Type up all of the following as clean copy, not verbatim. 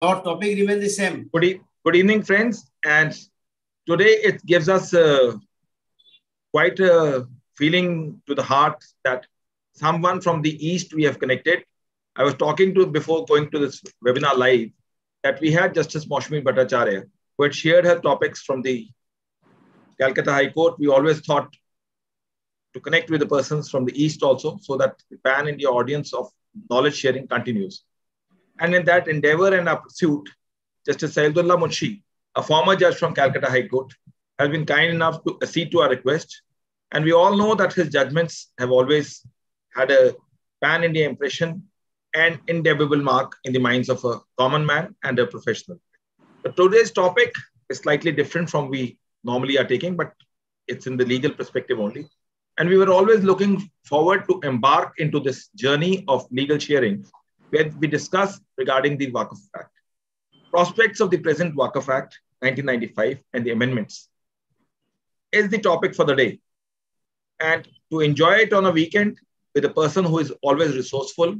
Our topic remains the same. Good evening, friends. And today it gives us quite a feeling to the heart that someone from the East we have connected. I was talking to before going to this webinar live that we had Justice Maushami Bhattacharya, who had shared her topics from the Calcutta High Court. We always thought to connect with the persons from the East also, so that the pan-India audience of knowledge sharing continues. And in that endeavor and our pursuit, Justice Sahildullah Munshi, a former judge from Calcutta High Court, has been kind enough to accede to our request. And we all know that his judgments have always had a pan-India impression and indelible mark in the minds of a common man and a professional. But today's topic is slightly different from we normally are taking, but it's in the legal perspective only. And we were always looking forward to embark into this journey of legal sharing, where we discuss regarding the Waqf Act, prospects of the present Waqf Act 1995 and the amendments is the topic for the day. And to enjoy it on a weekend with a person who is always resourceful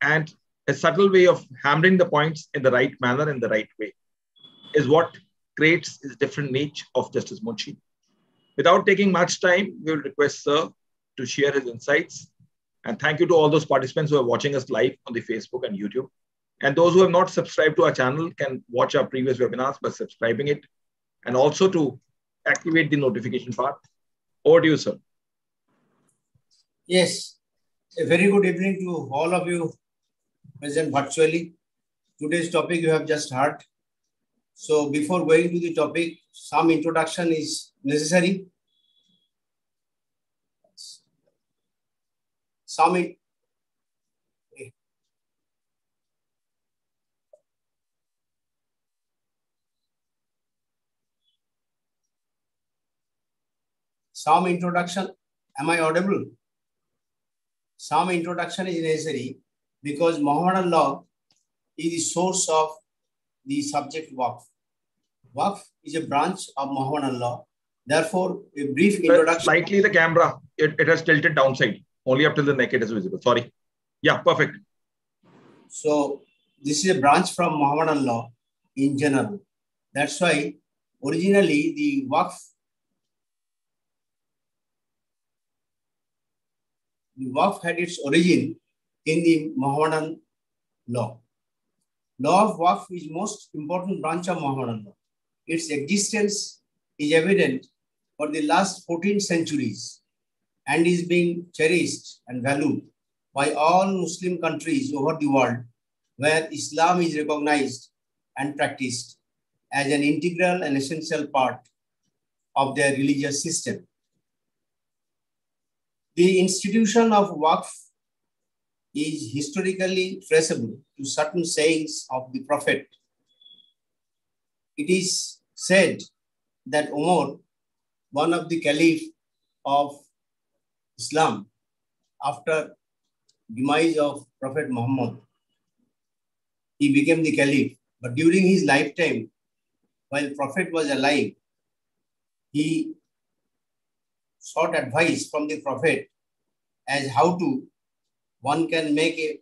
and a subtle way of hammering the points in the right manner and the right way is what creates this different niche of Justice Munshi. Without taking much time, we will request Sir to share his insights. And thank you to all those participants who are watching us live on the Facebook and YouTube. And those who have not subscribed to our channel can watch our previous webinars by subscribing it. And also to activate the notification part. Over to you, sir. Yes, a very good evening to all of you present virtually. Today's topic you have just heard. So before going to the topic, some introduction is necessary. Some introduction. Am I audible? Some introduction is necessary because Mohammedan law is the source of the subject Waqf. Waqf is a branch of Mohammedan law. Therefore, a brief introduction. Slightly the camera, it has tilted downside. Only up till the neck it is visible. Sorry. Yeah, perfect. So this is a branch from Mohammedan law in general. That's why originally the Waqf had its origin in the Mohammedan law. Law of Waqf is most important branch of Mohammedan law. Its existence is evident for the last 14 centuries and is being cherished and valued by all Muslim countries over the world where Islam is recognized and practiced as an integral and essential part of their religious system. The institution of Waqf is historically traceable to certain sayings of the Prophet. It is said that Umar, one of the caliph of Islam, after demise of Prophet Muhammad, he became the caliph. But during his lifetime, while Prophet was alive, he sought advice from the Prophet as how to one can make a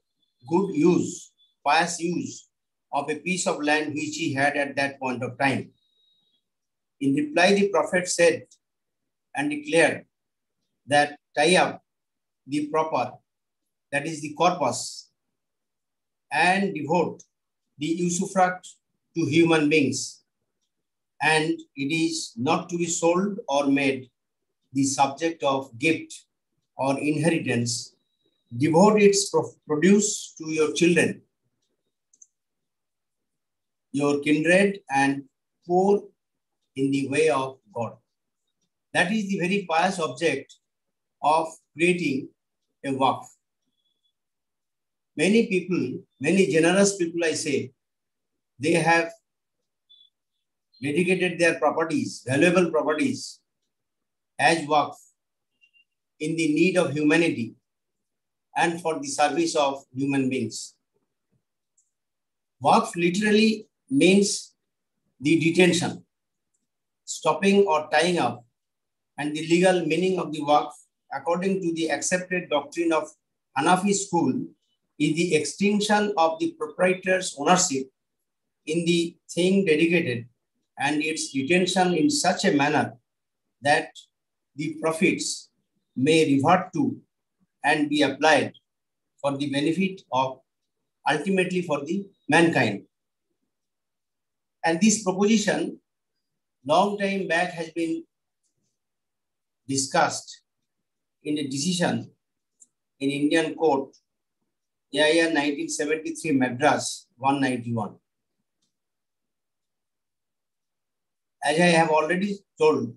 good use, pious use of a piece of land which he had at that point of time. In reply, the Prophet said and declared that tie up the proper, that is the corpus, and devote the usufruct to human beings, and it is not to be sold or made the subject of gift or inheritance. Devote its produce to your children, your kindred, and poor in the way of God. That is the very pious object of creating a Waqf. Many people, many generous people, I say, they have dedicated their properties, valuable properties, as Waqf in the need of humanity and for the service of human beings. Waqf literally means the detention, stopping or tying up, and the legal meaning of the Waqf, according to the accepted doctrine of Hanafi school, is the extinction of the proprietor's ownership in the thing dedicated and its retention in such a manner that the profits may revert to and be applied for the benefit of ultimately for the mankind. And this proposition long time back has been discussed in a decision in Indian court, year 1973, Madras 191. As I have already told,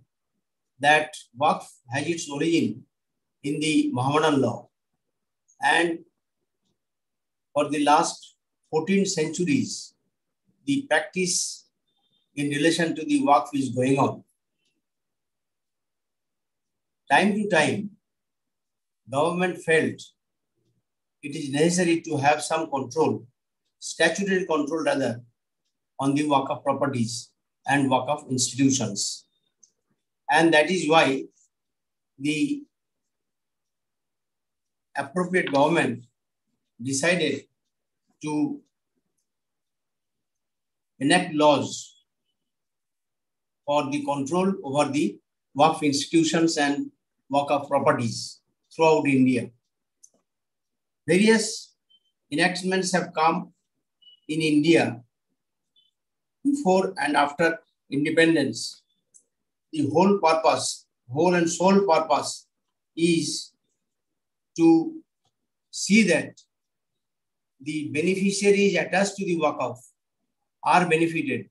that Waqf has its origin in the Muhammadan law, and for the last 14 centuries, the practice in relation to the Waqf is going on. Time to time, government felt it is necessary to have some control, statutory control rather, on the Waqf properties and Waqf institutions. And that is why the appropriate government decided to enact laws for the control over the Waqf institutions and Waqf properties throughout India. Various enactments have come in India before and after independence. The whole and sole purpose is to see that the beneficiaries attached to the Waqf are benefited.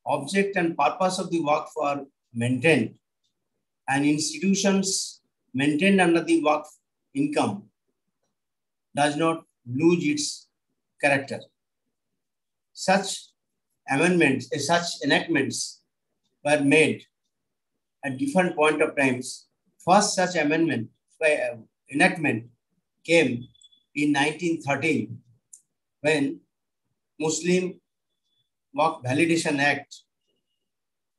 Object and purpose of the Waqf are maintained, and institutions maintained under the Waqf income does not lose its character. Such enactments were made at different point of times. First such enactment came in 1913 when Muslim Waqf Validation Act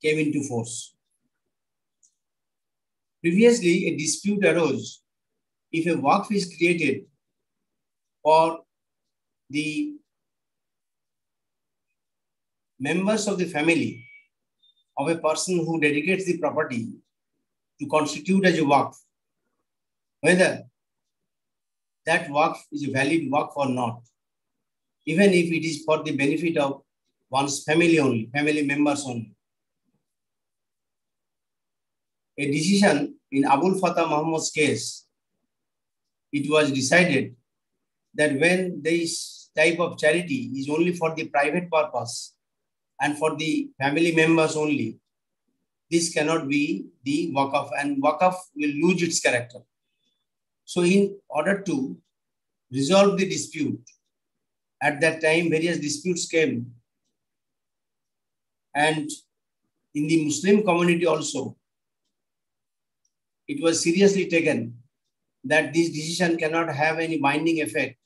came into force. Previously, a dispute arose if a Waqf is created for the members of the family of a person who dedicates the property to constitute as a Waqf, whether that Waqf is a valid Waqf or not, even if it is for the benefit of one's family only, family members only. A decision in Abul Fatah Muhammad's case, it was decided that when this type of charity is only for the private purpose and for the family members only, this cannot be the Waqf, and Waqf will lose its character. So in order to resolve the dispute, at that time various disputes came, and in the Muslim community also, it was seriously taken that this decision cannot have any binding effect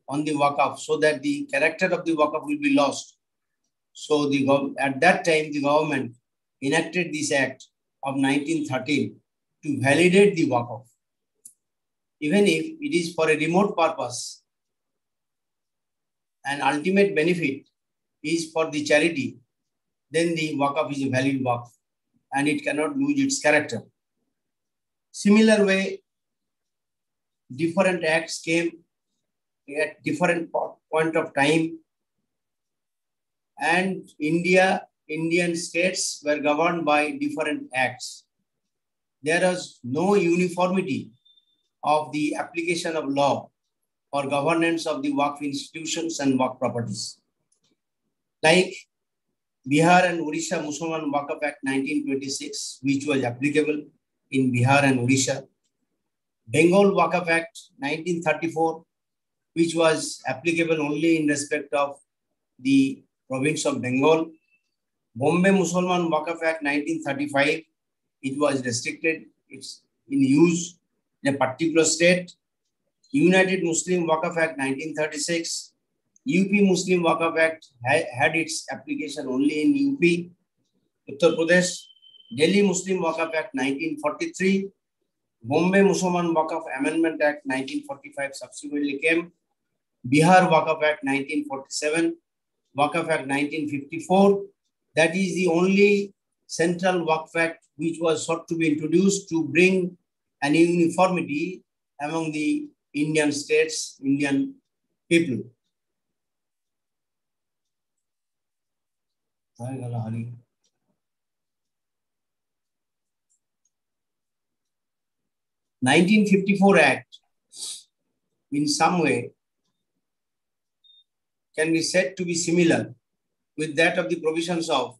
on the Waqf, so that the character of the Waqf will be lost. So at that time, the government enacted this Act of 1913 to validate the Waqf. Even if it is for a remote purpose, and ultimate benefit is for the charity, then the Waqf is a valid Waqf and it cannot lose its character. Similar way, different acts came at different point of time, and Indian states were governed by different acts. There was no uniformity of the application of law for governance of the Waqf institutions and Waqf properties. Like Bihar and Odisha Mussalman Waqf Act 1926, which was applicable in Bihar and Odisha. Bengal Waqf Act 1934, which was applicable only in respect of the province of Bengal. Bombay Mussalman Waqf Act 1935, it was restricted, it's in use in a particular state. United Muslim Waqf Act 1936, UP Muslim Waqf Act had its application only in UP. Uttar Pradesh, Delhi Muslim Waqf Act 1943, Bombay Mussalman Waqf Amendment Act 1945 subsequently came, Bihar Waqf Act 1947, Waqf Act 1954. That is the only central Waqf Act which was sought to be introduced to bring an uniformity among the Indian states, Indian people. The 1954 Act, in some way, can be said to be similar with that of the provisions of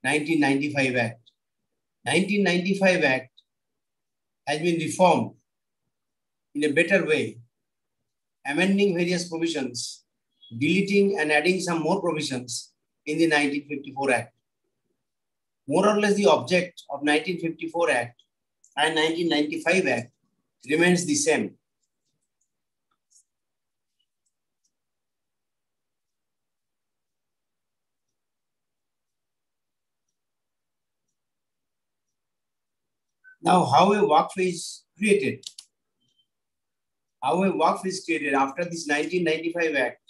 1995 Act. 1995 Act has been reformed in a better way, amending various provisions, deleting and adding some more provisions in the 1954 Act. More or less the object of 1954 Act and 1995 Act remains the same. Now, how a Waqf is created? How a Waqf is created after this 1995 Act?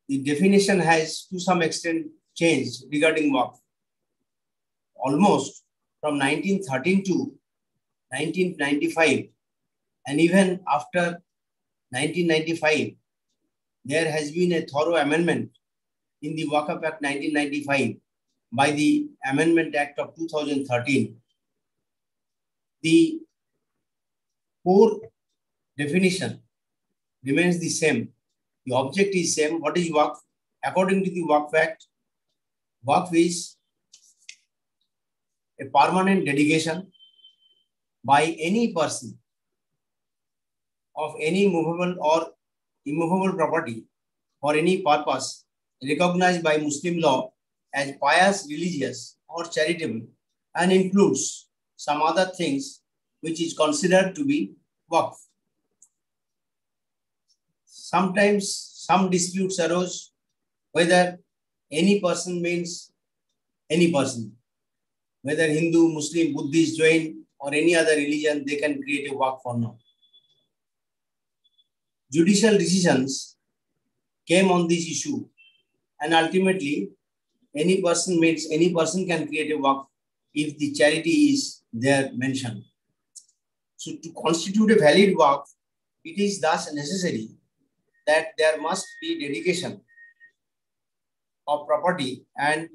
The definition has to some extent changed regarding Waqf. Almost from 1913 to 1995, and even after 1995, there has been a thorough amendment in the Waqf Act 1995 by the Amendment Act of 2013. The core definition remains the same. The object is same. What is Waqf? According to the Waqf Act, Waqf is a permanent dedication by any person of any movable or immovable property for any purpose recognized by Muslim law as pious, religious, or charitable, and includes some other things which is considered to be Waqf. Sometimes some disputes arose whether any person means any person, whether Hindu, Muslim, Buddhist, Jain, or any other religion, they can create a Waqf or not. Judicial decisions came on this issue, and ultimately, any person means any person can create a Waqf if the charity is there mentioned. So to constitute a valid Waqf, it is thus necessary that there must be dedication of property, and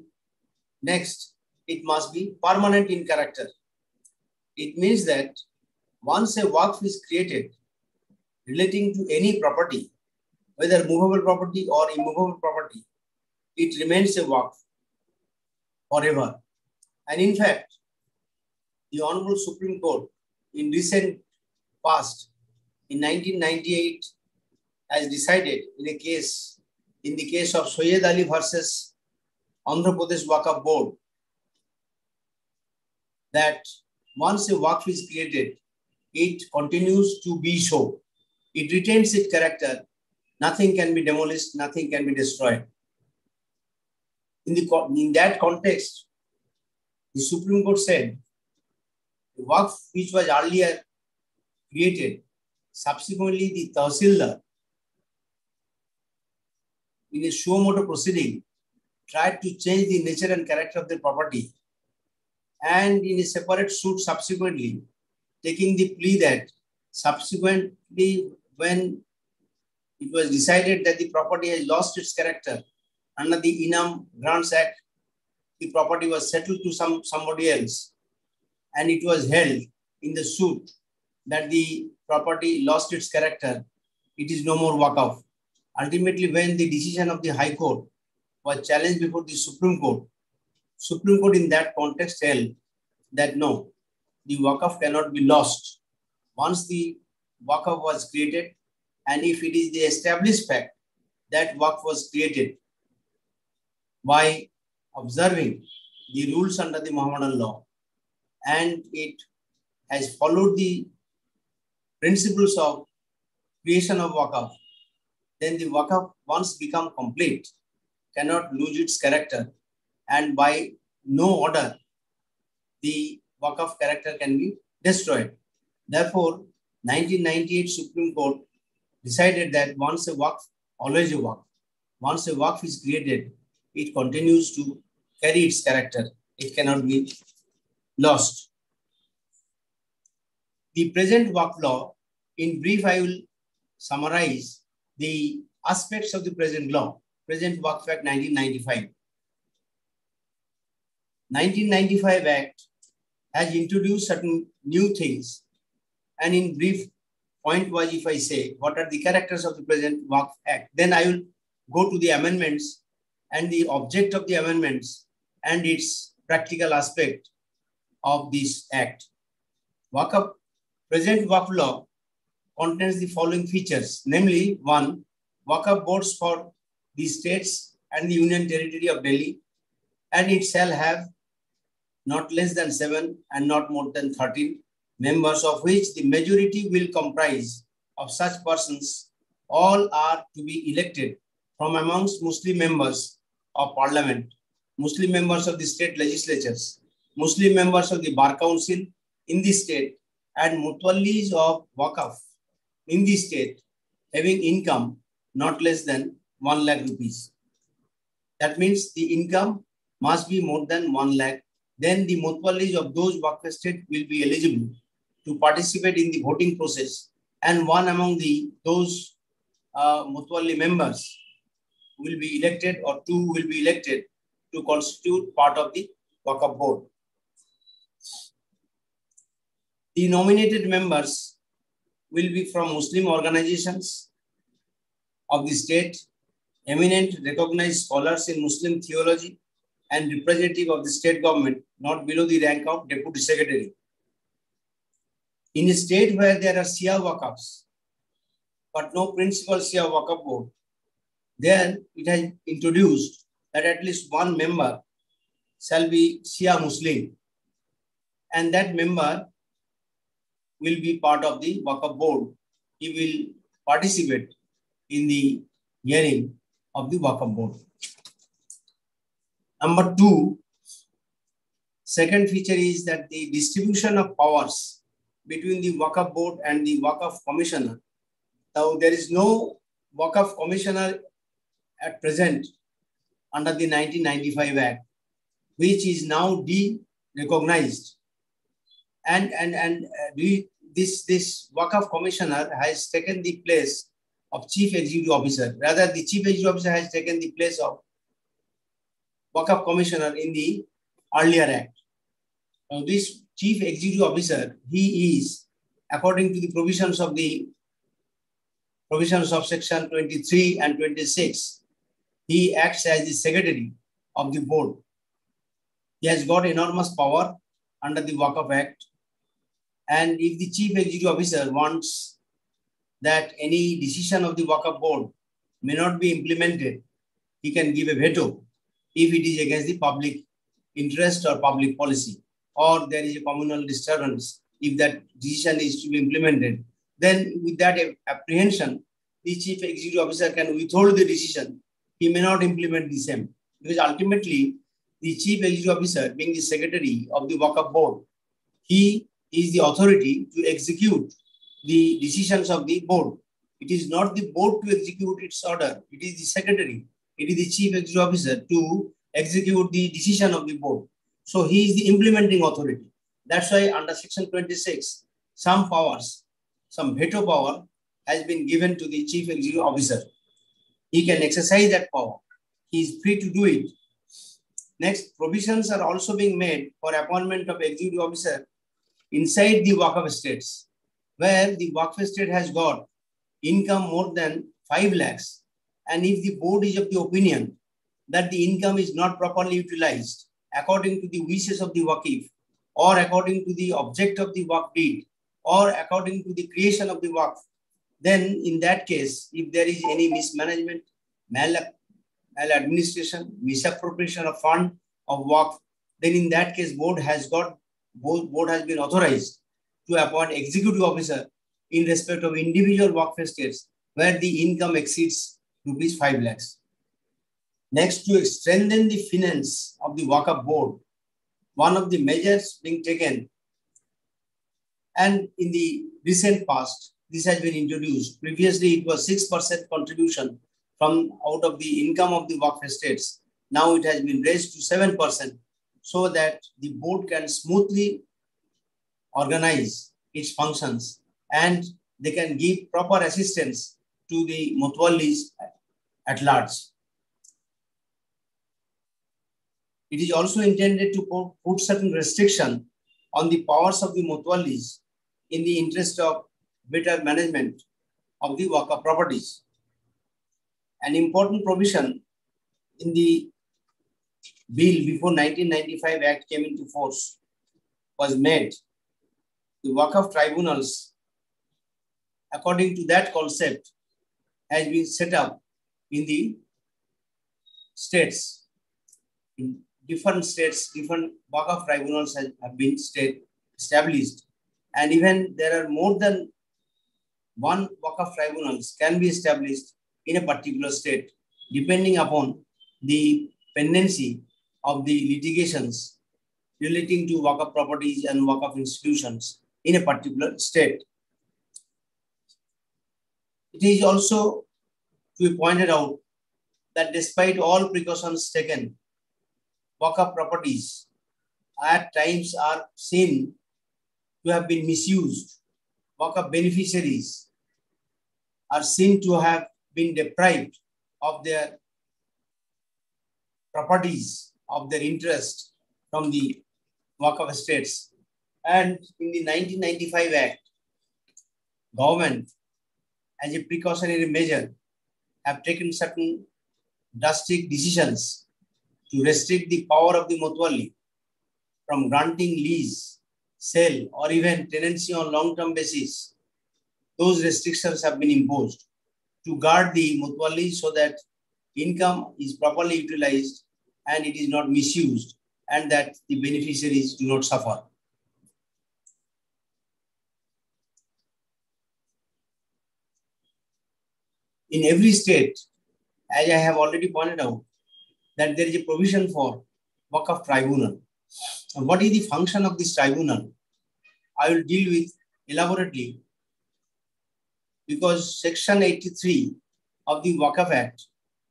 next, it must be permanent in character. It means that once a Waqf is created relating to any property, whether movable property or immovable property, it remains a Waqf forever. And in fact, the Honorable Supreme Court in recent past, in 1998, has decided in the case of Soyed Ali versus Andhra Pradesh Waqf Board, that once a Waqf is created, it continues to be so. It retains its character. Nothing can be demolished, nothing can be destroyed. In that context, the Supreme Court said the Waqf which was earlier created, subsequently the Sahildullah, in a suo motu proceeding, tried to change the nature and character of the property, and in a separate suit subsequently, taking the plea that subsequently when it was decided that the property has lost its character under the Inam Grants Act, the property was settled to somebody else, and it was held in the suit that the property lost its character, it is no more Waqf. Ultimately, when the decision of the High Court was challenged before the Supreme Court in that context held that no, the Waqf cannot be lost once the Waqf was created, and if it is the established fact that Waqf was created by observing the rules under the Muhammadan law, and it has followed the principles of creation of Waqf, then the Waqf, once become complete, cannot lose its character, and by no order the Waqf character can be destroyed. Therefore, 1998 Supreme Court decided that once a Waqf, always a Waqf. once a Waqf is created, it continues to carry its character. It cannot be lost. The present Waqf law, in brief, I will summarize the aspects of the present law, present Waqf Act 1995. 1995 Act has introduced certain new things, and in brief, point was, if I say what are the characters of the present Waqf Act, then I will go to the amendments and the object of the amendments and its practical aspect of this act. Present Waqf law contains the following features, namely, 1. Waqf boards for the states and the Union Territory of Delhi, and it shall have not less than 7 and not more than 13 members, of which the majority will comprise of such persons. All are to be elected from amongst Muslim members of Parliament, Muslim members of the state legislatures, Muslim members of the Bar Council in the state, and mutawallis of Waqf in the state having income not less than 1 lakh rupees. That means the income must be more than 1 lakh. Then the mutawallis of those Waqf estate will be eligible to participate in the voting process, and one among those mutawalli members will be elected, or 2 will be elected to constitute part of the Waqf board. The nominated members will be from Muslim organizations of the state, eminent recognized scholars in Muslim theology, and representative of the state government, not below the rank of deputy secretary. In a state where there are Shia Waqfs, but no principal Shia Waqf board, there it has introduced that at least one member shall be Shia Muslim, and that member will be part of the Waqf board. He will participate in the hearing of the Waqf board. Number 2, second feature is that the distribution of powers between the Waqf board and the Waqf commissioner. Now, there is no Waqf commissioner at present under the 1995 Act, which is now de-recognized. And this Waqf commissioner has taken the place of chief executive officer. Rather, the chief executive officer has taken the place of Waqf commissioner in the earlier act. Now, this chief executive officer, he is, according to the provisions of section 23 and 26, he acts as the secretary of the board. He has got enormous power under the Waqf Act. And if the chief executive officer wants that any decision of the Waqf board may not be implemented, he can give a veto if it is against the public interest or public policy, or there is a communal disturbance. If that decision is to be implemented, then with that apprehension, the chief executive officer can withhold the decision. He may not implement the same, because ultimately the chief executive officer, being the secretary of the Waqf board, he is the authority to execute the decisions of the board. It is not the board to execute its order. It is the secretary. It is the chief executive officer to execute the decision of the board. So he is the implementing authority. That's why under section 26, some powers, some veto power has been given to the chief executive officer. He can exercise that power. He is free to do it. Next, provisions are also being made for appointment of executive officer inside the Waqf estates, where the Waqf estate has got income more than 5 lakhs. And if the board is of the opinion that the income is not properly utilized according to the wishes of the Waqif, or according to the object of the Waqf deed, or according to the creation of the Waqf, then in that case, if there is any mismanagement, maladministration, misappropriation of fund of Waqf, then in that case, board has been authorized to appoint executive officer in respect of individual Waqf estates where the income exceeds rupees 5 lakhs. Next, to strengthen the finance of the Waqf board, one of the measures being taken, and in the recent past, this has been introduced. Previously, it was 6% contribution from out of the income of the Waqf estates. Now it has been raised to 7% so that the board can smoothly organize its functions and they can give proper assistance to the mutawallis at large. It is also intended to put certain restriction on the powers of the mutawallis in the interest of better management of the Waqf properties. An important provision in the bill before 1995 Act came into force was made. The Waqf tribunals, according to that concept, has been set up in the states. In different states, different Waqf tribunals have been established. And even there are more than one Waqf tribunals can be established in a particular state, depending upon the pendency of the litigations relating to Waqf properties and Waqf institutions in a particular state. It is also to be pointed out that despite all precautions taken, Waqf properties at times are seen to have been misused. Waqf beneficiaries are seen to have been deprived of their properties, of their interest from the Waqf estates. And in the 1995 Act, government, as a precautionary measure, have taken certain drastic decisions to restrict the power of the mutawalli from granting lease, sale, or even tenancy on long-term basis. Those restrictions have been imposed to guard the mutawalli so that income is properly utilized and it is not misused and that the beneficiaries do not suffer. In every state, as I have already pointed out, that there is a provision for Waqf tribunal. And what is the function of this tribunal? I will deal with elaborately because Section 83 of the Waqf Act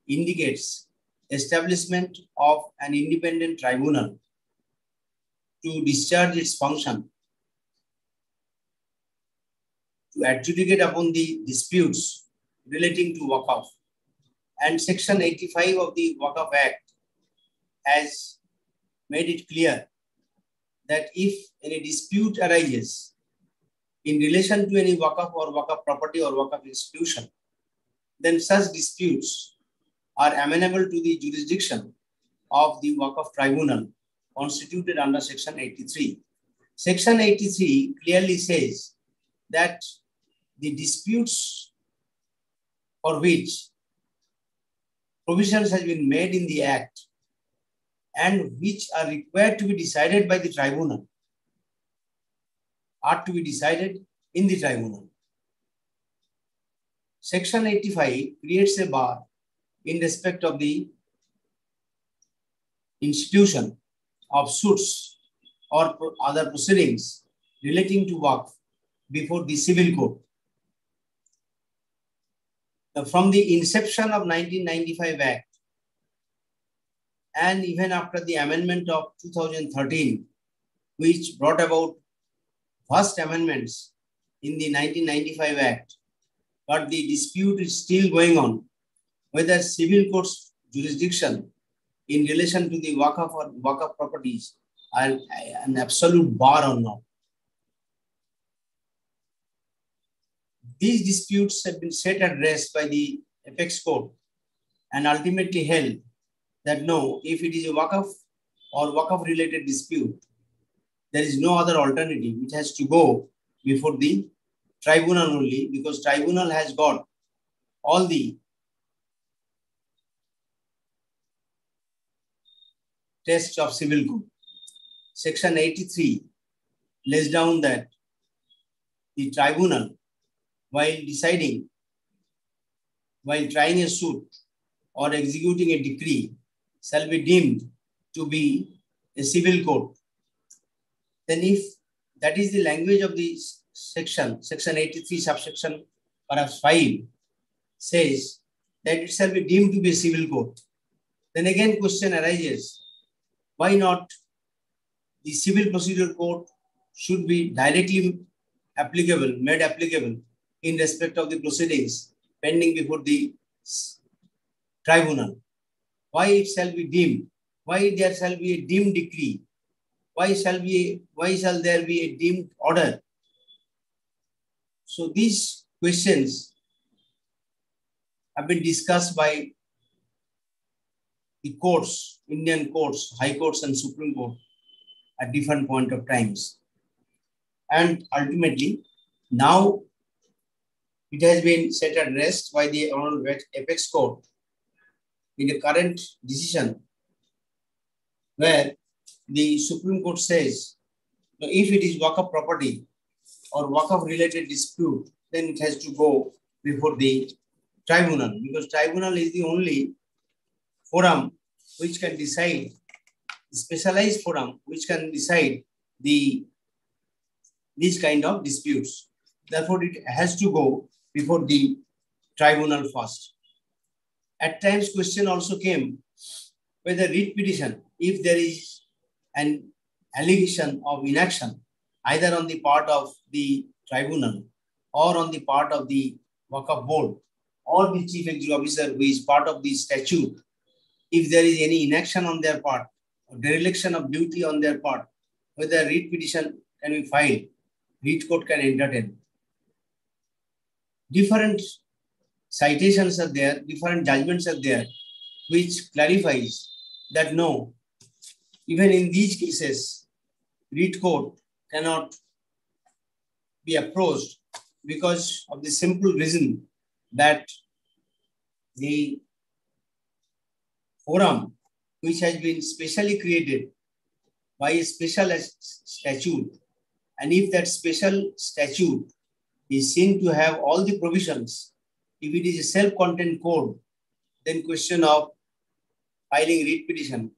indicates establishment of an independent tribunal to discharge its function, to adjudicate upon the disputes relating to Waqf. And Section 85 of the Waqf Act has made it clear that if any dispute arises in relation to any Waqf or Waqf property or Waqf institution, then such disputes are amenable to the jurisdiction of the Waqf tribunal constituted under Section 83. Section 83 clearly says that the disputes for which provisions has been made in the Act and which are required to be decided by the tribunal are to be decided in the tribunal. Section 85 creates a bar in respect of the institution of suits or other proceedings relating to Waqf before the civil court. From the inception of 1995 Act and even after the amendment of 2013, which brought about vast amendments in the 1995 Act, but the dispute is still going on whether civil court's jurisdiction in relation to the Waqf or Waqf properties are an absolute bar or not. These disputes have been set at rest by the apex court and ultimately held that no, if it is a Waqf or Waqf related dispute, there is no other alternative. It has to go before the tribunal only because tribunal has got all the tests of civil code. Section 83 lays down that the tribunal, while deciding, while trying a suit or executing a decree, shall be deemed to be a civil court. Then if that is the language of the section 83 subsection perhaps 5 says that it shall be deemed to be a civil court. Then again question arises, why not the civil procedure code should be directly applicable, made applicable in respect of the proceedings pending before the tribunal? Why it shall be deemed? Why there shall be a deemed decree? Why shall there be a deemed order? So these questions have been discussed by the courts, Indian courts, high courts and Supreme Court at different point of times. And ultimately, now it has been set at rest by the Honorable Apex Court in the current decision, where the Supreme Court says, if it is Waqf property or Waqf related dispute, then it has to go before the tribunal, because tribunal is the only forum which can decide, specialized forum which can decide these kind of disputes. Therefore, it has to go before the tribunal first. At times, question also came whether writ petition, if there is an allegation of inaction, either on the part of the tribunal or on the part of the Waqf board or the chief executive officer who is part of the statute, if there is any inaction on their part or dereliction of duty on their part, whether writ petition can be filed, writ court can entertain. Different citations are there, different judgments are there, which clarifies that no, even in these cases, writ court cannot be approached because of the simple reason that the forum which has been specially created by a special statute, and if that special statute is seen to have all the provisions, if it is a self-contained code, then question of filing writ petition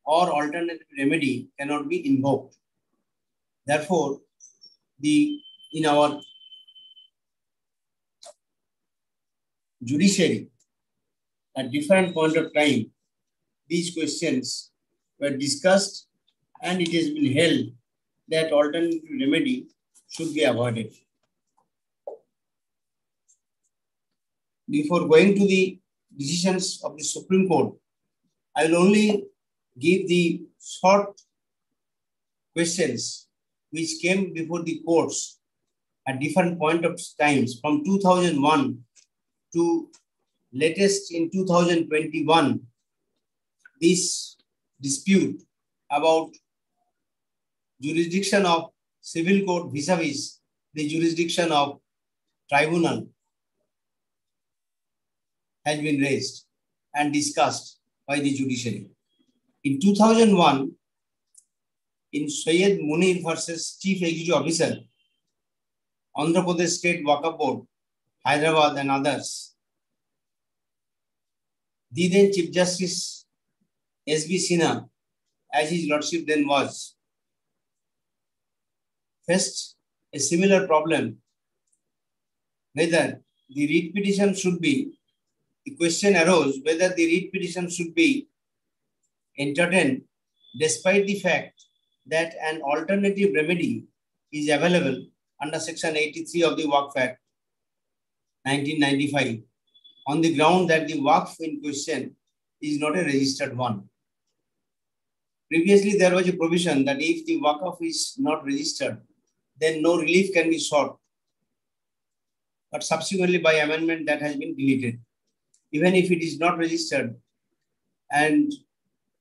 or alternative remedy cannot be invoked. Therefore, in our judiciary, at different point of time, these questions were discussed and it has been held that alternative remedy should be avoided. Before going to the decisions of the Supreme Court, I will only give the short questions which came before the courts at different point of times from 2001 to latest in 2021. This dispute about jurisdiction of civil court vis-a-vis the jurisdiction of tribunal has been raised and discussed by the judiciary. In 2001, in Syed Munir versus Chief Executive Officer, Andhra Pradesh State Waqf Board, Hyderabad and others, the then Chief Justice S.B. Sinha, as his lordship then was, faced a similar problem, whether the writ petition should be, the question arose whether the writ petition should be entertained despite the fact that an alternative remedy is available under Section 83 of the Waqf Act 1995 on the ground that the Waqf in question is not a registered one. Previously, there was a provision that if the Waqf is not registered, then no relief can be sought. But subsequently, by amendment, that has been deleted. Even if it is not registered, and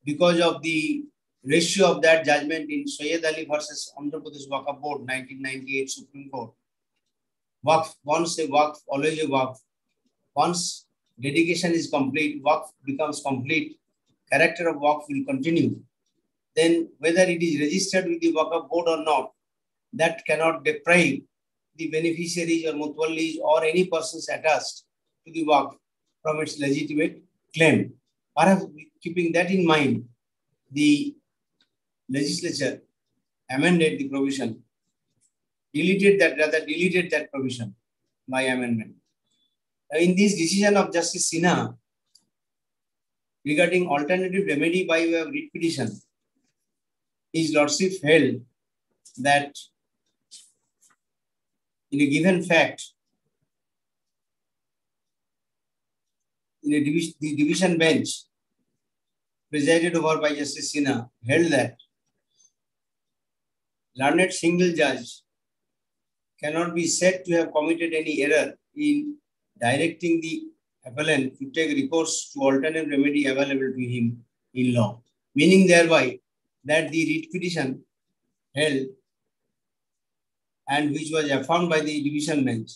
because of the ratio of that judgment in Syed Ali versus Andhra Pradesh Waqf Board, 1998 Supreme Court, Waqf, once a Waqf, always a Waqf. Once dedication is complete, Waqf becomes complete, character of Waqf will continue. Then whether it is registered with the Waqf Board or not, that cannot deprive the beneficiaries or mutwallis or any persons attached to the Waqf from its legitimate claim. Perhaps keeping that in mind, the legislature amended the provision, deleted that provision by amendment. In this decision of Justice Sinha regarding alternative remedy by way of writ petition, His Lordship held that in a given fact, in a the division bench presided over by Justice Sinha held that learned single judge cannot be said to have committed any error in directing the appellant to take recourse to alternative remedy available to him in law, meaning thereby that the writ petition held and which was affirmed by the division bench,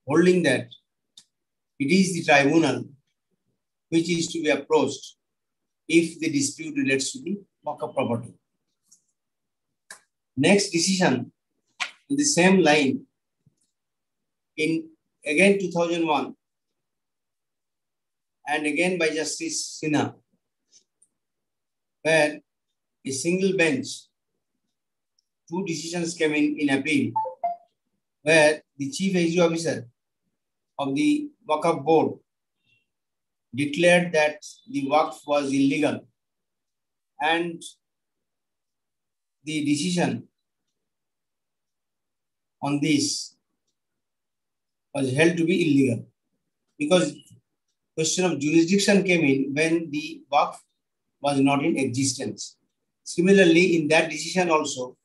holding that it is the tribunal which is to be approached if the dispute relates to the Waqf property. Next decision in the same line in again 2001 and again by Justice Sinha, where a single bench, two decisions came in appeal, where the Chief Executive Officer of the Waqf Board declared that the Waqf was illegal, and the decision on this was held to be illegal because question of jurisdiction came in when the Waqf was not in existence. Similarly, in that decision also,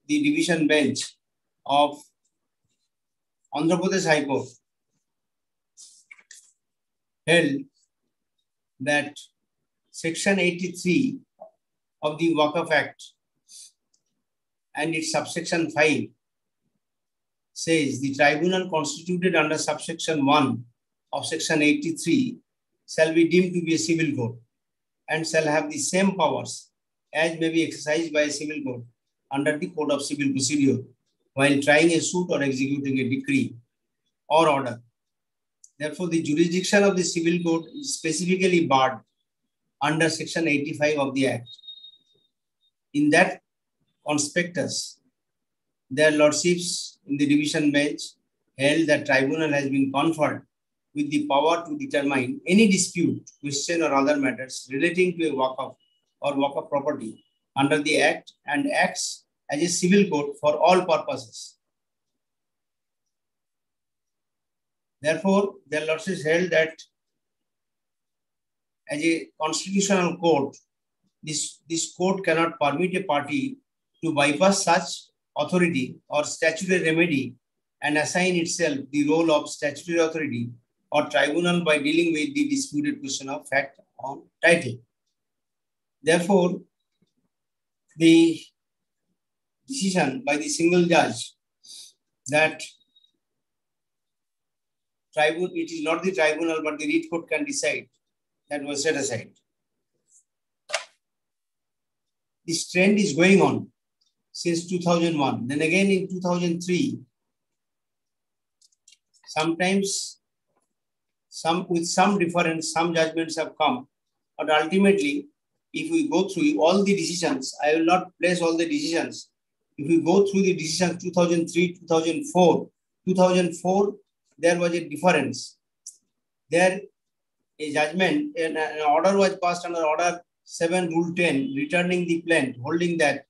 the division bench of Andhra Pradesh High Court held that Section 83 of the Waqf Act and its subsection 5 says the tribunal constituted under subsection 1 of Section 83 shall be deemed to be a civil court and shall have the same powers as may be exercised by a civil court under the Code of Civil Procedure while trying a suit or executing a decree or order. Therefore, the jurisdiction of the civil court is specifically barred under Section 85 of the Act. In that conspectus, their lordships in the division bench held that tribunal has been conferred with the power to determine any dispute, question or other matters relating to a Waqf or Waqf property under the Act and acts as a civil court for all purposes. Therefore, their lordships held that as a constitutional court, this court cannot permit a party to bypass such authority or statutory remedy and assign itself the role of statutory authority or tribunal by dealing with the disputed question of fact on title. Therefore, the decision by the single judge that it is not the tribunal but the writ court can decide, that was set aside. This trend is going on since 2001. Then again in 2003, sometimes with some difference, some judgments have come. But ultimately, if we go through all the decisions, I will not place all the decisions. If we go through the decisions 2003, 2004, there was a difference. There, a judgment, an order was passed under Order 7, Rule 10, returning the plaint, holding that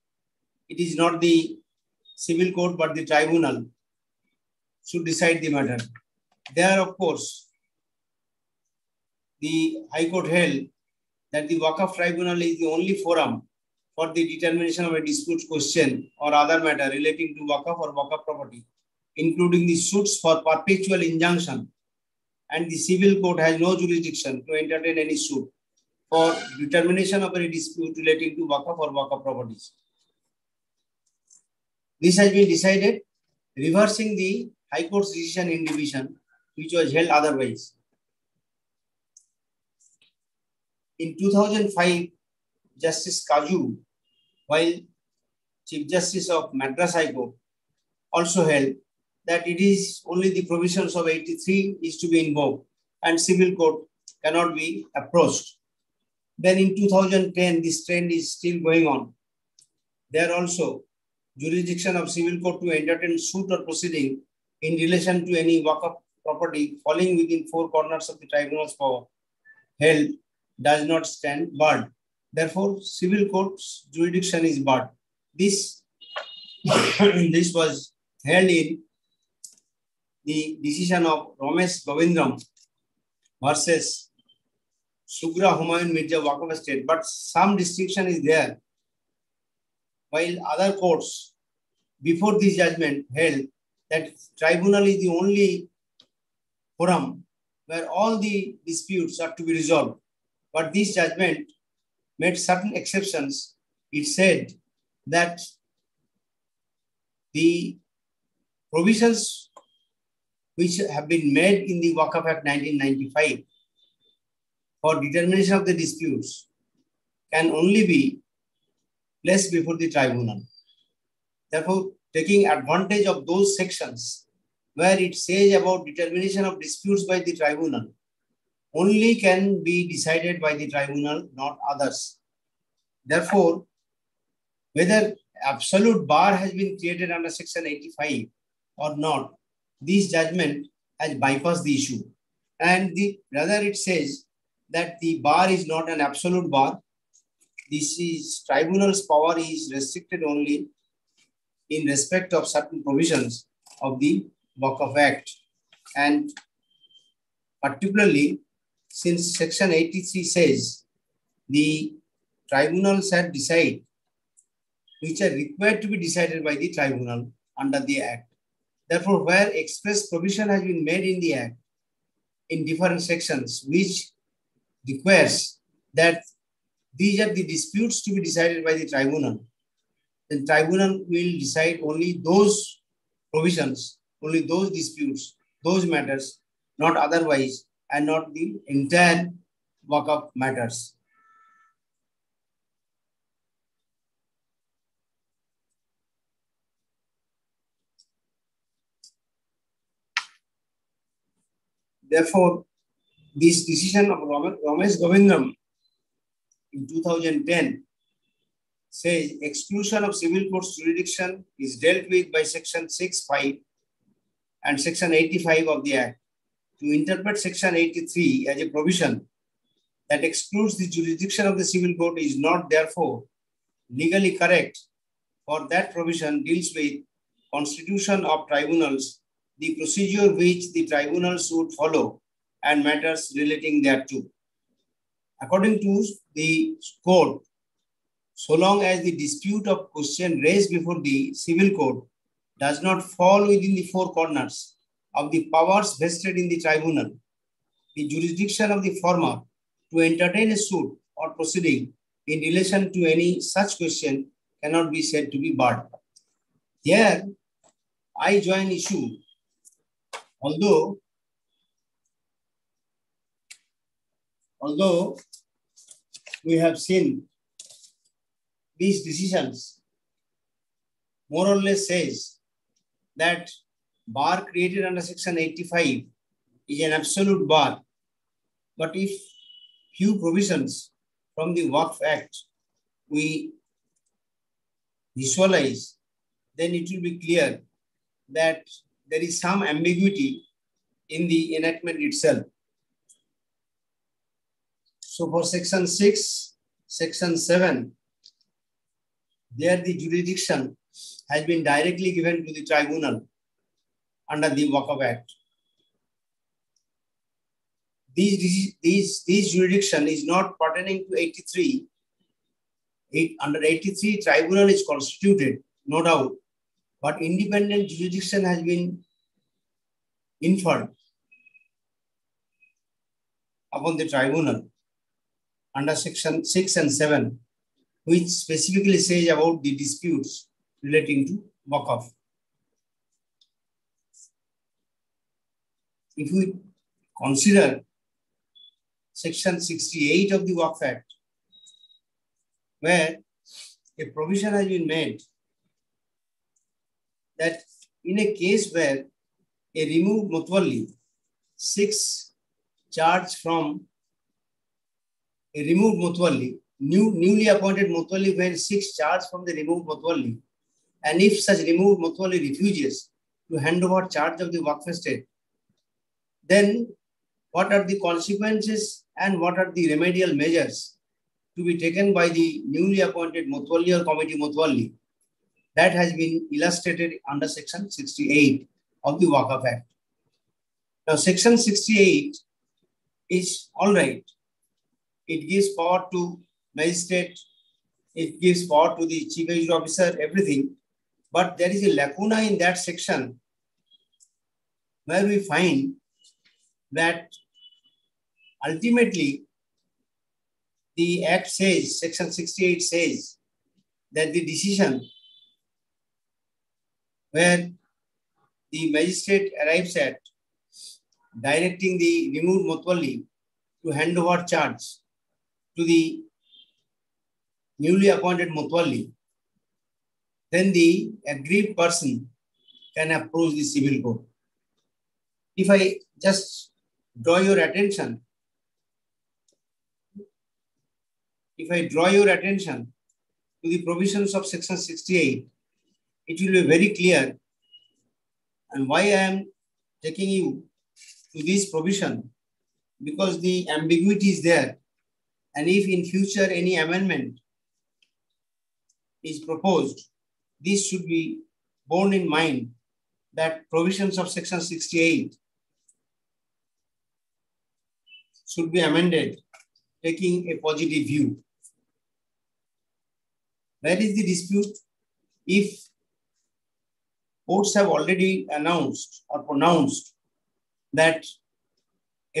it is not the civil court but the tribunal should decide the matter. There, of course, the High Court held that the Waqf Tribunal is the only forum for the determination of a dispute question or other matter relating to Waqf or Waqf property, including the suits for perpetual injunction, and the civil court has no jurisdiction to entertain any suit for determination of a dispute relating to Waqf or Waqf properties. This has been decided, reversing the High Court's decision in division, which was held otherwise. In 2005, Justice Kaju, while Chief Justice of Madras High Court, also held that it is only the provisions of 83 is to be invoked and civil court cannot be approached. Then in 2010, this trend is still going on. There also, jurisdiction of civil court to entertain suit or proceeding in relation to any Waqf property falling within four corners of the tribunal's power held does not stand barred. Therefore, civil court's jurisdiction is barred. This, this was held in the decision of Ramesh Govindram versus Sugra Humayun Mirza Waqf Estate, but some distinction is there. While other courts before this judgment held that tribunal is the only forum where all the disputes are to be resolved. But this judgment made certain exceptions. It said that the provisions which have been made in the Waqf Act 1995 for determination of the disputes can only be placed before the tribunal. Therefore, taking advantage of those sections where it says about determination of disputes by the tribunal only can be decided by the tribunal, not others. Therefore, whether absolute bar has been created under section 85 or not, this judgment has bypassed the issue. And rather it says that the bar is not an absolute bar. This is tribunal's power is restricted only in respect of certain provisions of the Waqf Act. And particularly since section 83 says the tribunal shall decide which are required to be decided by the tribunal under the Act. Therefore, where express provision has been made in the Act in different sections which requires that these are the disputes to be decided by the tribunal, the tribunal will decide only those provisions, only those disputes, those matters, not otherwise, and not the entire Waqf matters. Therefore, this decision of Ramesh Govindram in 2010 says exclusion of civil court's jurisdiction is dealt with by section 6(5) and section 85 of the Act. To interpret section 83 as a provision that excludes the jurisdiction of the civil court is not therefore legally correct, for that provision deals with constitution of tribunals, the procedure which the tribunals should follow, and matters relating thereto. According to the court, so long as the dispute of question raised before the civil court does not fall within the four corners of the powers vested in the tribunal, the jurisdiction of the former to entertain a suit or proceeding in relation to any such question cannot be said to be barred. Here, I join issue, although we have seen these decisions more or less says that bar created under section 85 is an absolute bar. But if few provisions from the Waqf Act we visualize, then it will be clear that there is some ambiguity in the enactment itself. So for section 6, section 7, there the jurisdiction has been directly given to the tribunal under the Waqf Act. This jurisdiction is not pertaining to 83. Under 83, tribunal is constituted, no doubt, but independent jurisdiction has been inferred upon the tribunal under section 6 and 7, which specifically says about the disputes relating to Waqf. If we consider section 68 of the Waqf Act, where a provision has been made that in a case where a removed mutawalli seeks charge from a removed mutawalli, newly appointed mutawalli when seeks charge from the removed mutawalli, and if such removed mutawalli refuses to hand over charge of the Waqf estate, then what are the consequences and what are the remedial measures to be taken by the newly appointed Mutwalli or Committee Mutwalli? That has been illustrated under Section 68 of the Waqf Act. Now, Section 68 is all right. It gives power to magistrate, it gives power to the chief executive officer, everything. But there is a lacuna in that section where we find that ultimately the Act says, Section 68 says that the decision where the magistrate arrives at directing the removed Mutwalli to hand over charge to the newly appointed Mutwalli, then the aggrieved person can approach the civil court. If I just draw your attention, to the provisions of Section 68, it will be very clear. And why I am taking you to this provision, because the ambiguity is there. And if in future any amendment is proposed, this should be borne in mind that provisions of Section 68 should be amended, taking a positive view. Where is the dispute? If courts have already announced or pronounced that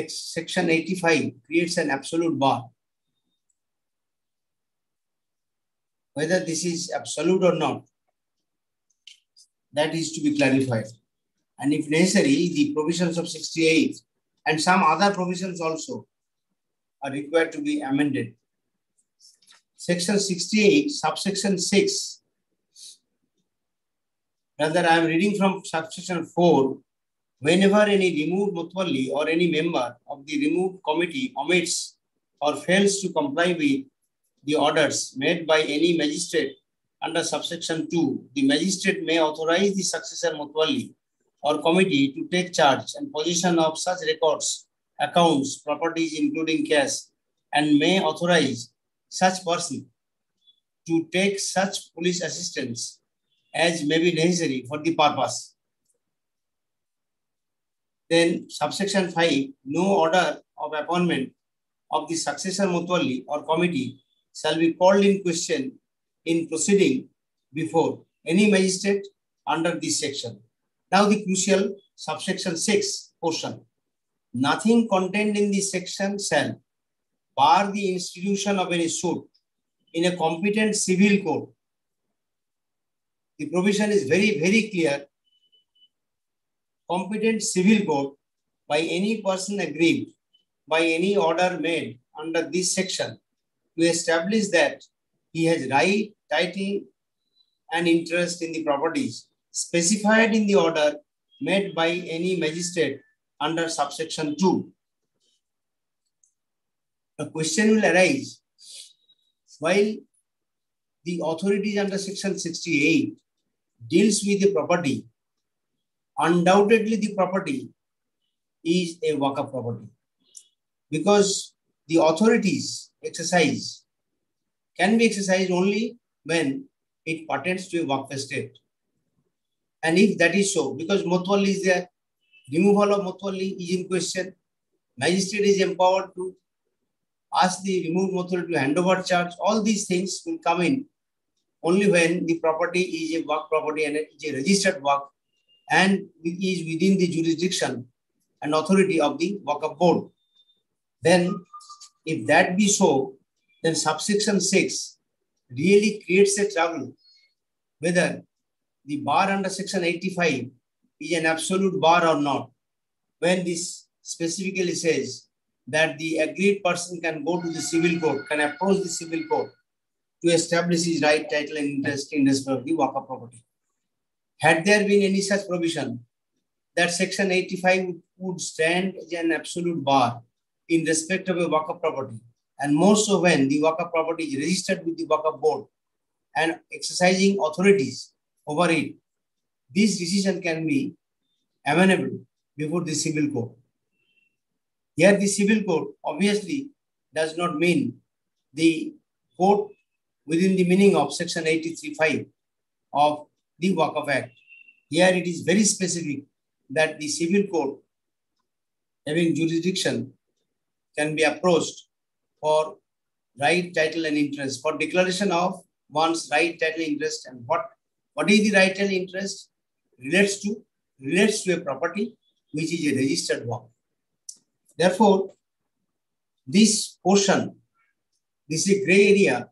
Section 85 creates an absolute bar, whether this is absolute or not, that is to be clarified. And if necessary, the provisions of 68 and some other provisions also are required to be amended. Section 68, subsection 6, rather I am reading from subsection 4, whenever any removed Mutwalli or any member of the removed committee omits or fails to comply with the orders made by any magistrate under subsection 2, the magistrate may authorize the successor Mutwalli or committee to take charge and possession of such records, accounts, properties including cash, and may authorize such person to take such police assistance as may be necessary for the purpose. Then subsection 5, no order of appointment of the successor Mutwalli or committee shall be called in question in proceeding before any magistrate under this section. Now the crucial subsection 6 portion. Nothing contained in this section shall bar the institution of any suit in a competent civil court. The provision is very, very clear. Competent civil court by any person aggrieved by any order made under this section to establish that he has right, title, and interest in the properties specified in the order made by any magistrate under subsection 2. A question will arise, while the authorities under section 68 deals with the property, undoubtedly the property is a Waqf property, because the authorities can be exercised only when it pertains to a Waqf estate. And if that is so, because Mutwalli is there, removal of Mutwalli is in question, magistrate is empowered to ask the removed Mutwalli to hand over charge, all these things will come in only when the property is a Waqf property and it is a registered Waqf and it is within the jurisdiction and authority of the Waqf board. Then if that be so, then subsection 6 really creates a trouble whether the bar under section 85 is an absolute bar or not, when this specifically says that the aggrieved person can go to the civil court, can approach the civil court to establish his right, title, and interest in respect of the Waqf property. Had there been any such provision, that section 85 would stand as an absolute bar in respect of a Waqf property, and more so when the Waqf property is registered with the Waqf board and exercising authorities over it, this decision can be amenable before the civil court. Here the civil code obviously does not mean the code within the meaning of section 83(5) of the Waqf Act. Here it is very specific that the civil code having jurisdiction can be approached for right, title and interest, for declaration of one's right, title, interest. And what is the right, title, interest? Relates to a property which is a registered work. Therefore, this portion, this is a gray area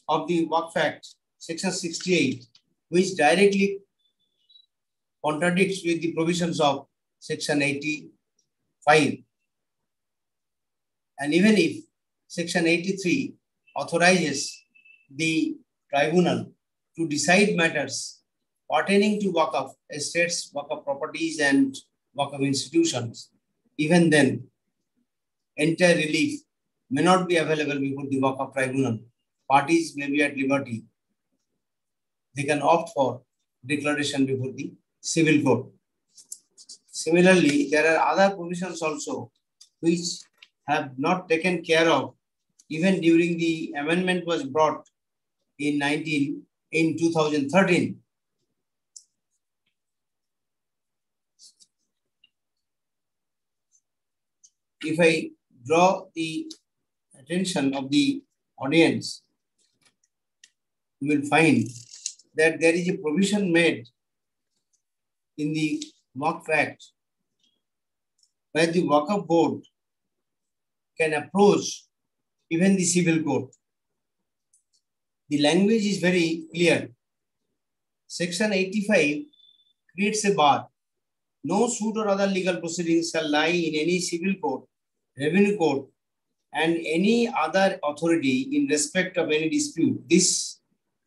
of the Waqf Act, section 68, which directly contradicts with the provisions of section 85. And even if section 83 authorizes the tribunal to decide matters pertaining to Waqf estates, Waqf properties and Waqf institutions, even then, entire relief may not be available before the Waqf tribunal. Parties may be at liberty. They can opt for declaration before the civil court. Similarly, there are other provisions also which have not taken care of even during the amendment was brought in 2013. If I draw the attention of the audience, you will find that there is a provision made in the Waqf Act where the Waqf board can approach even the civil court. The language is very clear. Section 85 creates a bar. No suit or other legal proceedings shall lie in any civil court, revenue court, and any other authority in respect of any dispute. This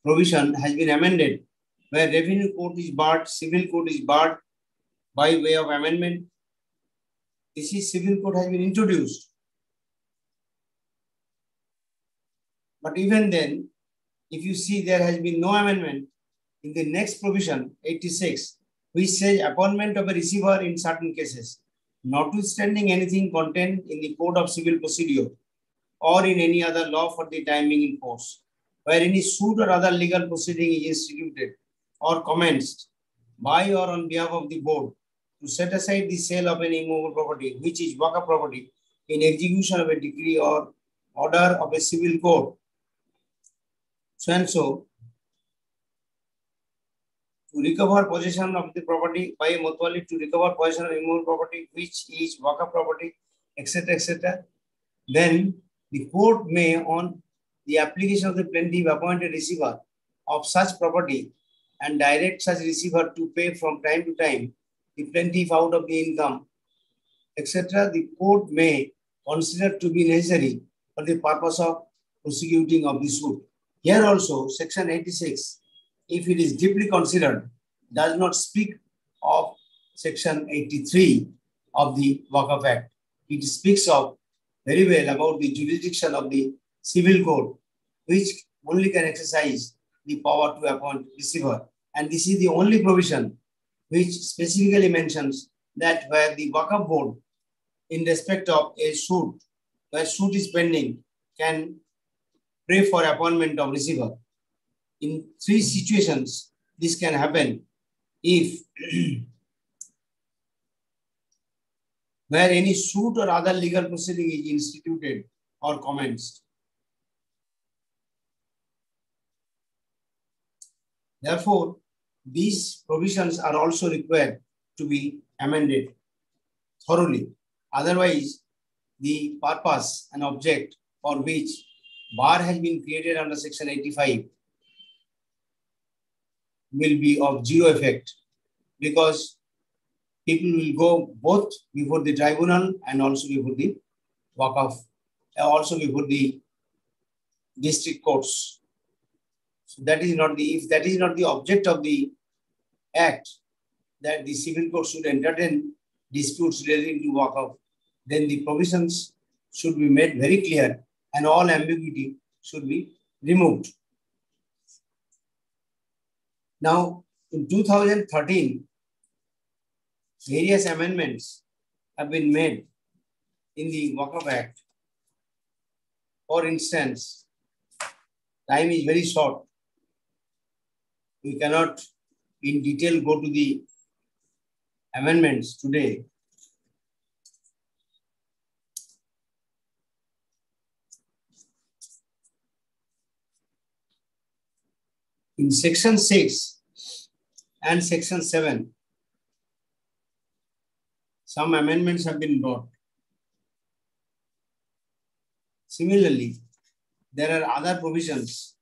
provision has been amended where revenue court is barred, civil court is barred by way of amendment. This is civil court has been introduced. But even then, if you see there has been no amendment in the next provision, 86, which says appointment of a receiver in certain cases, notwithstanding anything contained in the Code of Civil Procedure or in any other law for the timing in force, where any suit or other legal proceeding is instituted or commenced by or on behalf of the board to set aside the sale of any immovable property, which is Waqf property, in execution of a decree or order of a civil court. So and so, to recover possession of the property by a mutawalli, to recover possession of immovable property, which is Waqf property, etc., etc. Then the court may, on the application of the plaintiff, appoint a receiver of such property and direct such receiver to pay from time to time the plaintiff out of the income, etc. The court may consider to be necessary for the purpose of prosecuting of the suit. Here also, section 86, if it is deeply considered, does not speak of section 83 of the Waqf Act. It speaks of very well about the jurisdiction of the civil court, which only can exercise the power to appoint receiver. And this is the only provision which specifically mentions that where the Waqf board, in respect of a suit, where suit is pending, can pray for appointment of receiver. In 3 situations, this can happen if where any suit or other legal proceeding is instituted or commenced. Therefore, these provisions are also required to be amended thoroughly. Otherwise, the purpose and object for which bar has been created under section 85 will be of zero effect, because people will go both before the tribunal and also before the Waqf, also before the district courts. So that is not the, if that is not the object of the act, that the civil court should entertain disputes relating to Waqf, then the provisions should be made very clear and all ambiguity should be removed. Now, in 2013, various amendments have been made in the Waqf Act. For instance, time is very short. We cannot in detail go to the amendments today. In section 6 and section 7, some amendments have been brought. Similarly, there are other provisions.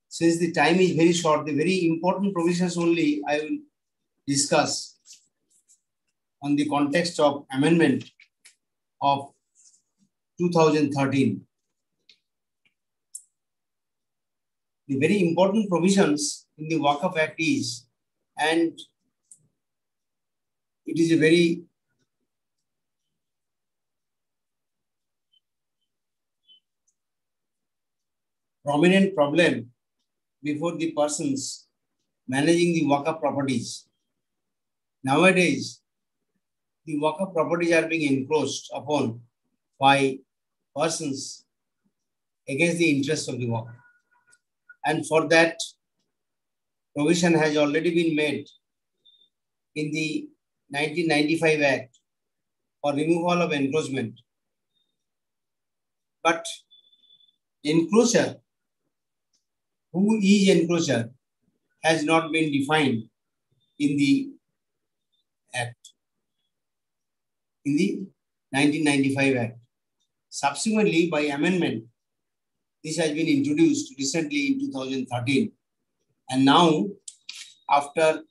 Since the time is very short, the very important provisions only I will discuss on the context of amendment of 2013. The very important provisions in the Waqf Act is, and it is a very prominent problem before the persons managing the Waqf properties. Nowadays, the Waqf properties are being encroached upon by persons against the interest of the Waqf. And for that, provision has already been made in the 1995 Act for removal of encroachment. But encroacher, who is encroacher, has not been defined in the Act, in the 1995 Act. Subsequently, by amendment, this has been introduced recently in 2013. And now, after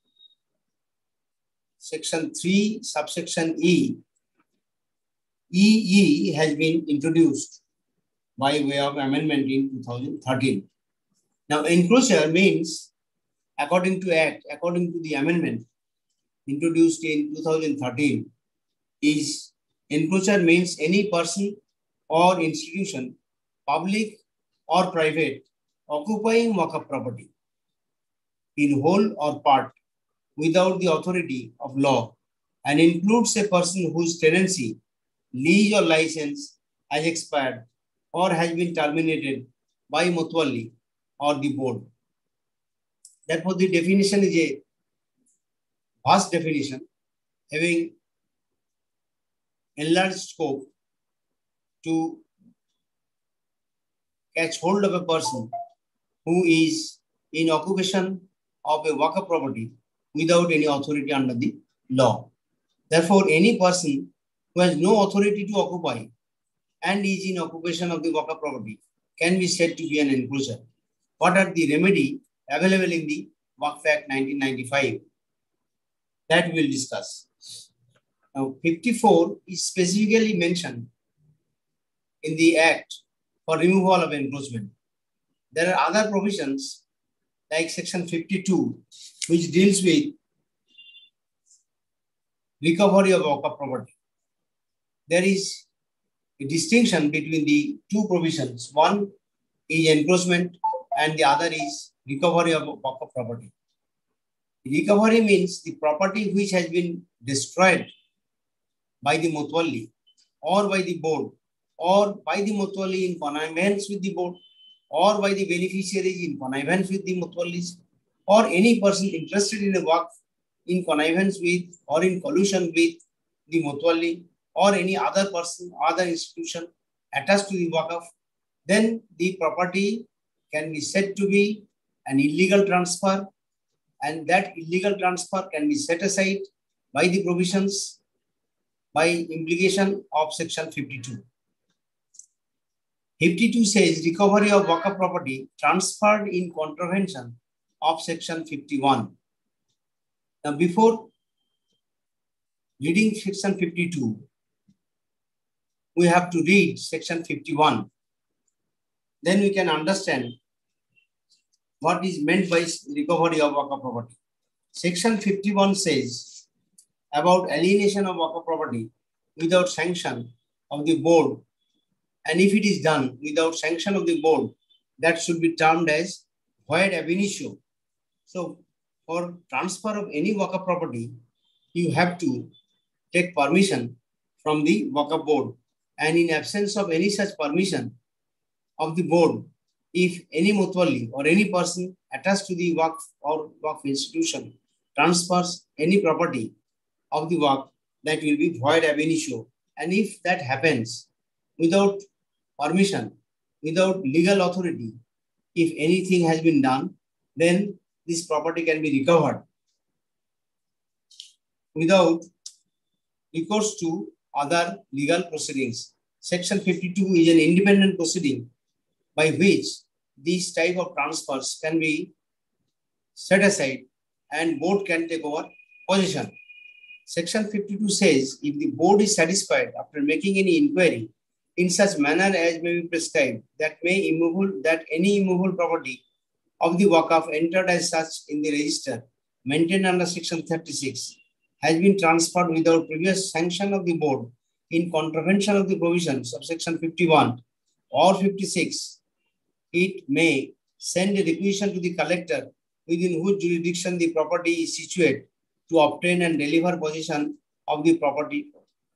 section 3, subsection E, EE has been introduced by way of amendment in 2013. Now, encroacher means, according to Act, according to the amendment introduced in 2013, is encroacher means any person or institution, public or private, occupying Waqf property in whole or part without the authority of law, and includes a person whose tenancy, lease or license has expired or has been terminated by Mutawalli or the board. Therefore, the definition is a vast definition having enlarged scope to catch hold of a person who is in occupation of a Waqf property without any authority under the law. Therefore, any person who has no authority to occupy and is in occupation of the Waqf property can be said to be an encroacher. What are the remedy available in the Waqf Act 1995? That we will discuss. Now, 54 is specifically mentioned in the Act for removal of encroachment. There are other provisions like section 52, which deals with recovery of Waqf property. There is a distinction between the two provisions. One is encroachment and the other is recovery of Waqf property. Recovery means the property which has been destroyed by the Mutawalli or by the board, or by the Mutawalli in connivance with the board, or by the beneficiaries in connivance with the Mutawallis, or any person interested in a Waqf in connivance with or in collusion with the Mutawalli or any other person, other institution attached to the Waqf, then the property can be said to be an illegal transfer, and that illegal transfer can be set aside by the provisions by implication of section 52. 52 says recovery of Waqf property transferred in contravention of section 51. Now, before reading section 52, we have to read section 51. Then we can understand what is meant by recovery of Waqf property. Section 51 says about alienation of Waqf property without sanction of the board, and if it is done without sanction of the board, that should be termed as void ab initio. So, for transfer of any Waqf property, you have to take permission from the Waqf board. and in absence of any such permission of the board, if any mutawalli or any person attached to the Waqf or Waqf institution transfers any property of the Waqf, that will be void ab initio. And if that happens without permission, without legal authority, if anything has been done, then this property can be recovered without recourse to other legal proceedings. Section 52 is an independent proceeding by which these type of transfers can be set aside and board can take over possession. Section 52 says, if the board is satisfied after making any inquiry in such manner as may be prescribed, that any immovable property of the Waqf entered as such in the register maintained under Section 36 has been transferred without previous sanction of the board in contravention of the provisions of Section 51 or 56, it may send a requisition to the collector within whose jurisdiction the property is situated to obtain and deliver possession of the property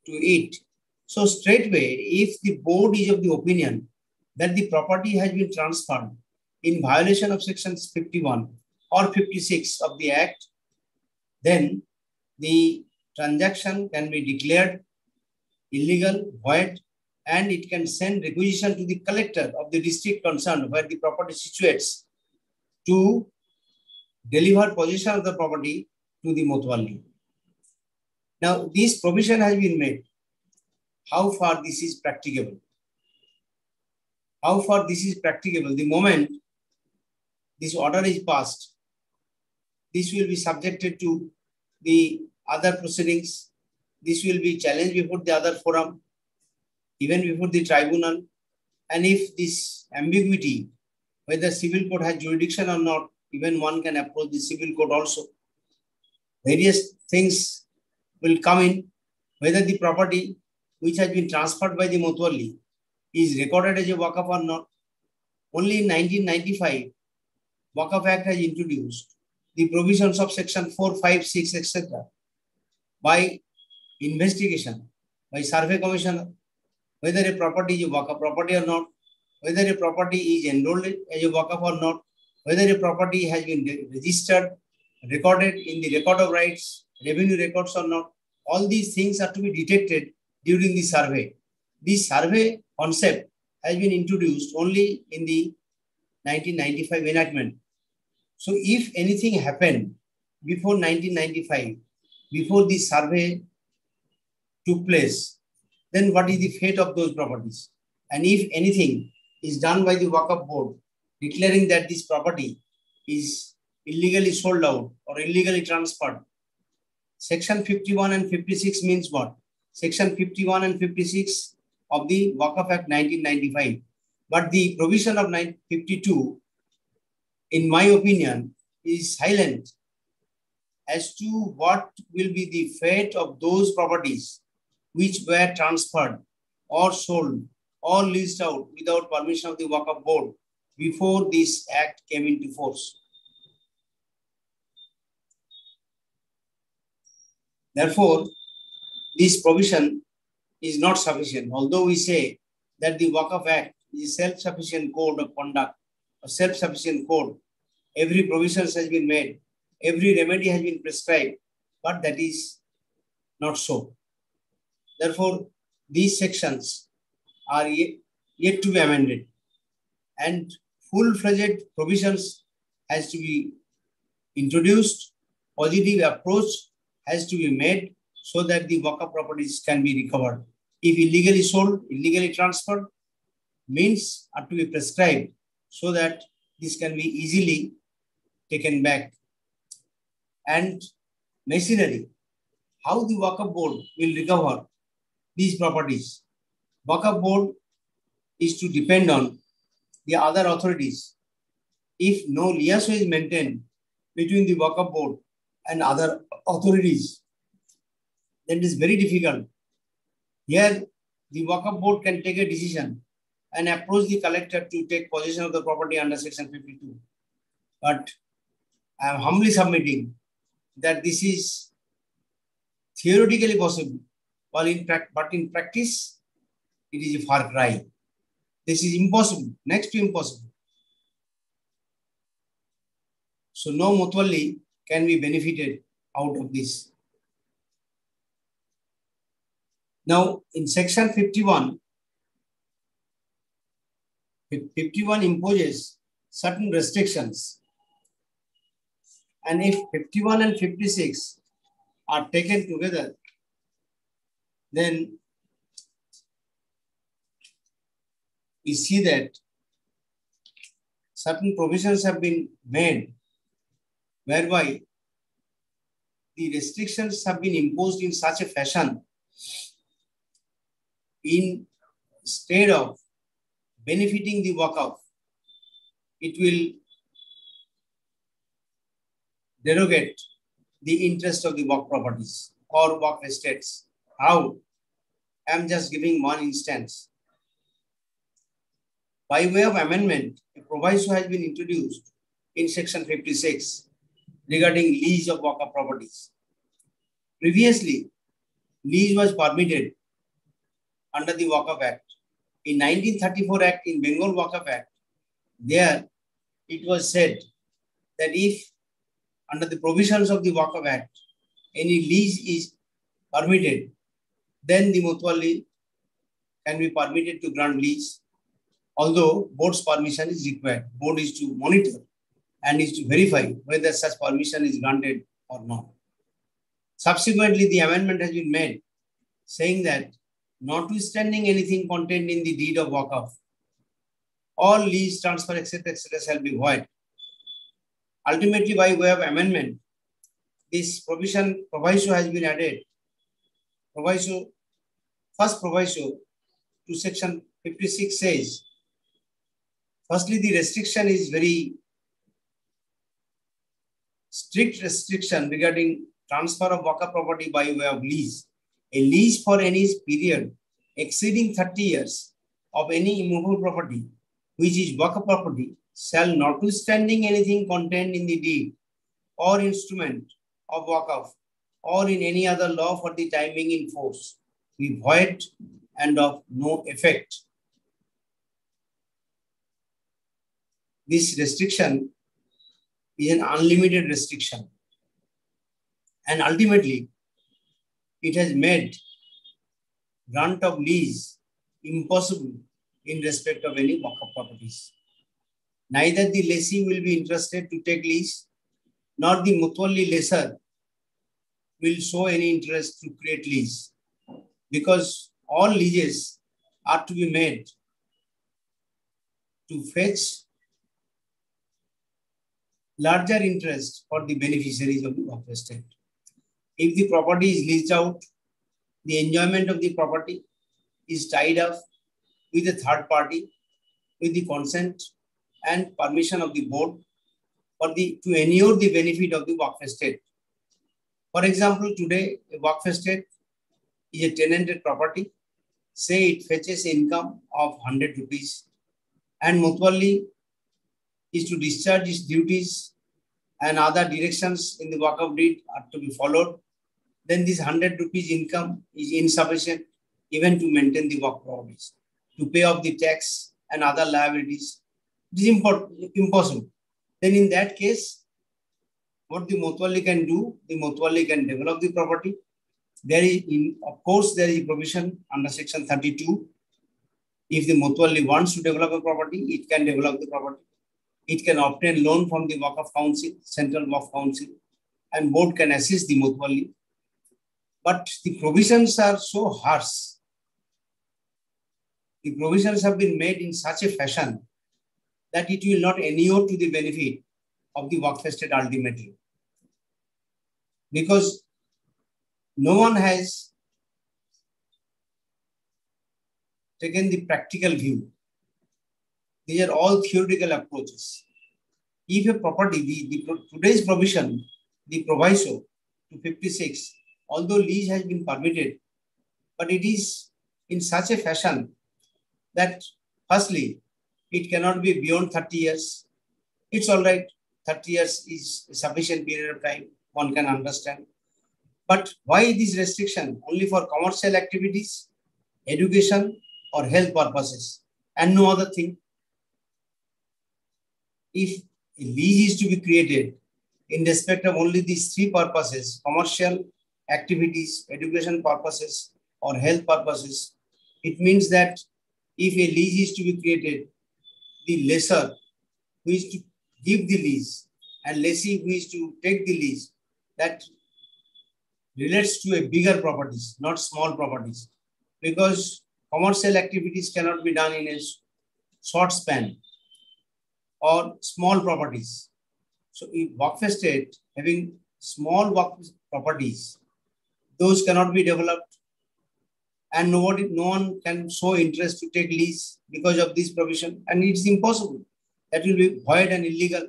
to it. So straightway, if the board is of the opinion that the property has been transferred in violation of sections 51 or 56 of the Act, then the transaction can be declared illegal, void, and it can send requisition to the collector of the district concerned where the property situates to deliver possession of the property to the mutawalli. Now, this provision has been made. How far this is practicable? How far this is practicable? The moment this order is passed, this will be subjected to the other proceedings. This will be challenged before the other forum, even before the tribunal. And if this ambiguity, whether civil court has jurisdiction or not, even one can approach the civil court also. Various things will come in, whether the property which has been transferred by the mutawalli is recorded as a Waqf or not. Only in 1995, Waqf Act has introduced the provisions of section 4, 5, 6, etc. by investigation, by survey commissioner, whether a property is a Waqf property or not, whether a property is enrolled as a Waqf or not, whether a property has been registered, recorded in the record of rights, revenue records or not. All these things are to be detected during the survey. This survey concept has been introduced only in the 1995 enactment. So if anything happened before 1995, before this survey took place, then what is the fate of those properties? And if anything is done by the Waqf board declaring that this property is illegally sold out or illegally transferred, section 51 and 56 means what? Section 51 and 56 of the Waqf Act 1995. But the provision of 1952, in my opinion, is silent as to what will be the fate of those properties which were transferred or sold or leased out without permission of the Waqf board before this act came into force. Therefore, this provision is not sufficient. Although we say that the Waqf Act is a self-sufficient code of conduct, a self-sufficient code, every provision has been made, every remedy has been prescribed, but that is not so. Therefore, these sections are yet to be amended, and full-fledged provisions has to be introduced, positive approach has to be made so that the Waqf properties can be recovered. If illegally sold, illegally transferred, means are to be prescribed so that this can be easily taken back. And machinery, how the Waqf board will recover these properties. Waqf board is to depend on the other authorities. If no liaison is maintained between the Waqf board and other authorities, then it is very difficult. Here, the Waqf board can take a decision and approach the collector to take possession of the property under section 52. But I am humbly submitting that this is theoretically possible, but in practice, it is a far cry. This is impossible, next to impossible. So no Mutawalli can be benefited out of this. Now in section 51, 51 imposes certain restrictions. And if 51 and 56 are taken together, then we see that certain provisions have been made whereby the restrictions have been imposed in such a fashion instead of benefiting the Waqf, it will derogate the interest of the Waqf properties or Waqf estates. How? I am just giving one instance. By way of amendment, a proviso has been introduced in section 56 regarding lease of Waqf properties. Previously, lease was permitted under the Waqf Act. In 1934 Act, in Bengal Waqf Act, there it was said that if under the provisions of the Waqf Act, any lease is permitted, then the Mutawalli can be permitted to grant lease, although board's permission is required. Board is to monitor and is to verify whether such permission is granted or not. Subsequently, the amendment has been made saying that notwithstanding anything contained in the deed of Waqf, all lease, transfer, etc., shall be void. Ultimately, by way of amendment, this proviso has been added. First proviso to section 56 says, firstly, the restriction is very strict restriction regarding transfer of Waqf property by way of lease. A lease for any period exceeding 30 years of any immovable property, which is Waqf property, shall notwithstanding anything contained in the deed or instrument of Waqf or in any other law for the time being in force, be void and of no effect. This restriction is an unlimited restriction. And ultimately, it has made grant of lease impossible in respect of any Waqf properties. Neither the lessee will be interested to take lease, nor the Mutawalli lessor will show any interest to create lease, because all leases are to be made to fetch larger interest for the beneficiaries of the Waqf estate. If the property is leased out, the enjoyment of the property is tied up with a third party with the consent and permission of the board to enjoy the benefit of the Waqf estate. For example, today a Waqf estate is a tenanted property. Say it fetches income of 100 rupees and Mutawalli is to discharge its duties and other directions in the Waqf deed are to be followed. Then this 100 rupees income is insufficient even to maintain the Waqf properties, to pay off the tax and other liabilities. It is impossible. Then in that case, what the Mutawalli can do, the Mutawalli can develop the property. Of course, there is a provision under section 32. If the Mutawalli wants to develop a property, it can develop the property. It can obtain loan from the Waqf Council, Central Waqf Council, and board can assist the Mutawalli. But the provisions are so harsh. The provisions have been made in such a fashion that it will not inure to the benefit of the Waqf estate ultimately. Because no one has taken the practical view. These are all theoretical approaches. If a property, today's provision, the proviso to 56, although lease has been permitted, but it is in such a fashion that firstly, it cannot be beyond 30 years. It's all right. 30 years is a sufficient period of time. One can understand. But why this restriction? Only for commercial activities, education, or health purposes, and no other thing. If a lease is to be created in respect of only these three purposes, commercial activities, education purposes, or health purposes, it means that if a lease is to be created, the lessor who is to give the lease and lessee who is to take the lease, that relates to a bigger properties, not small properties, because commercial activities cannot be done in a short span or small properties. So if Waqf estate having small Waqf properties, those cannot be developed, and no one can show interest to take lease because of this provision, and it's impossible. That will be void and illegal.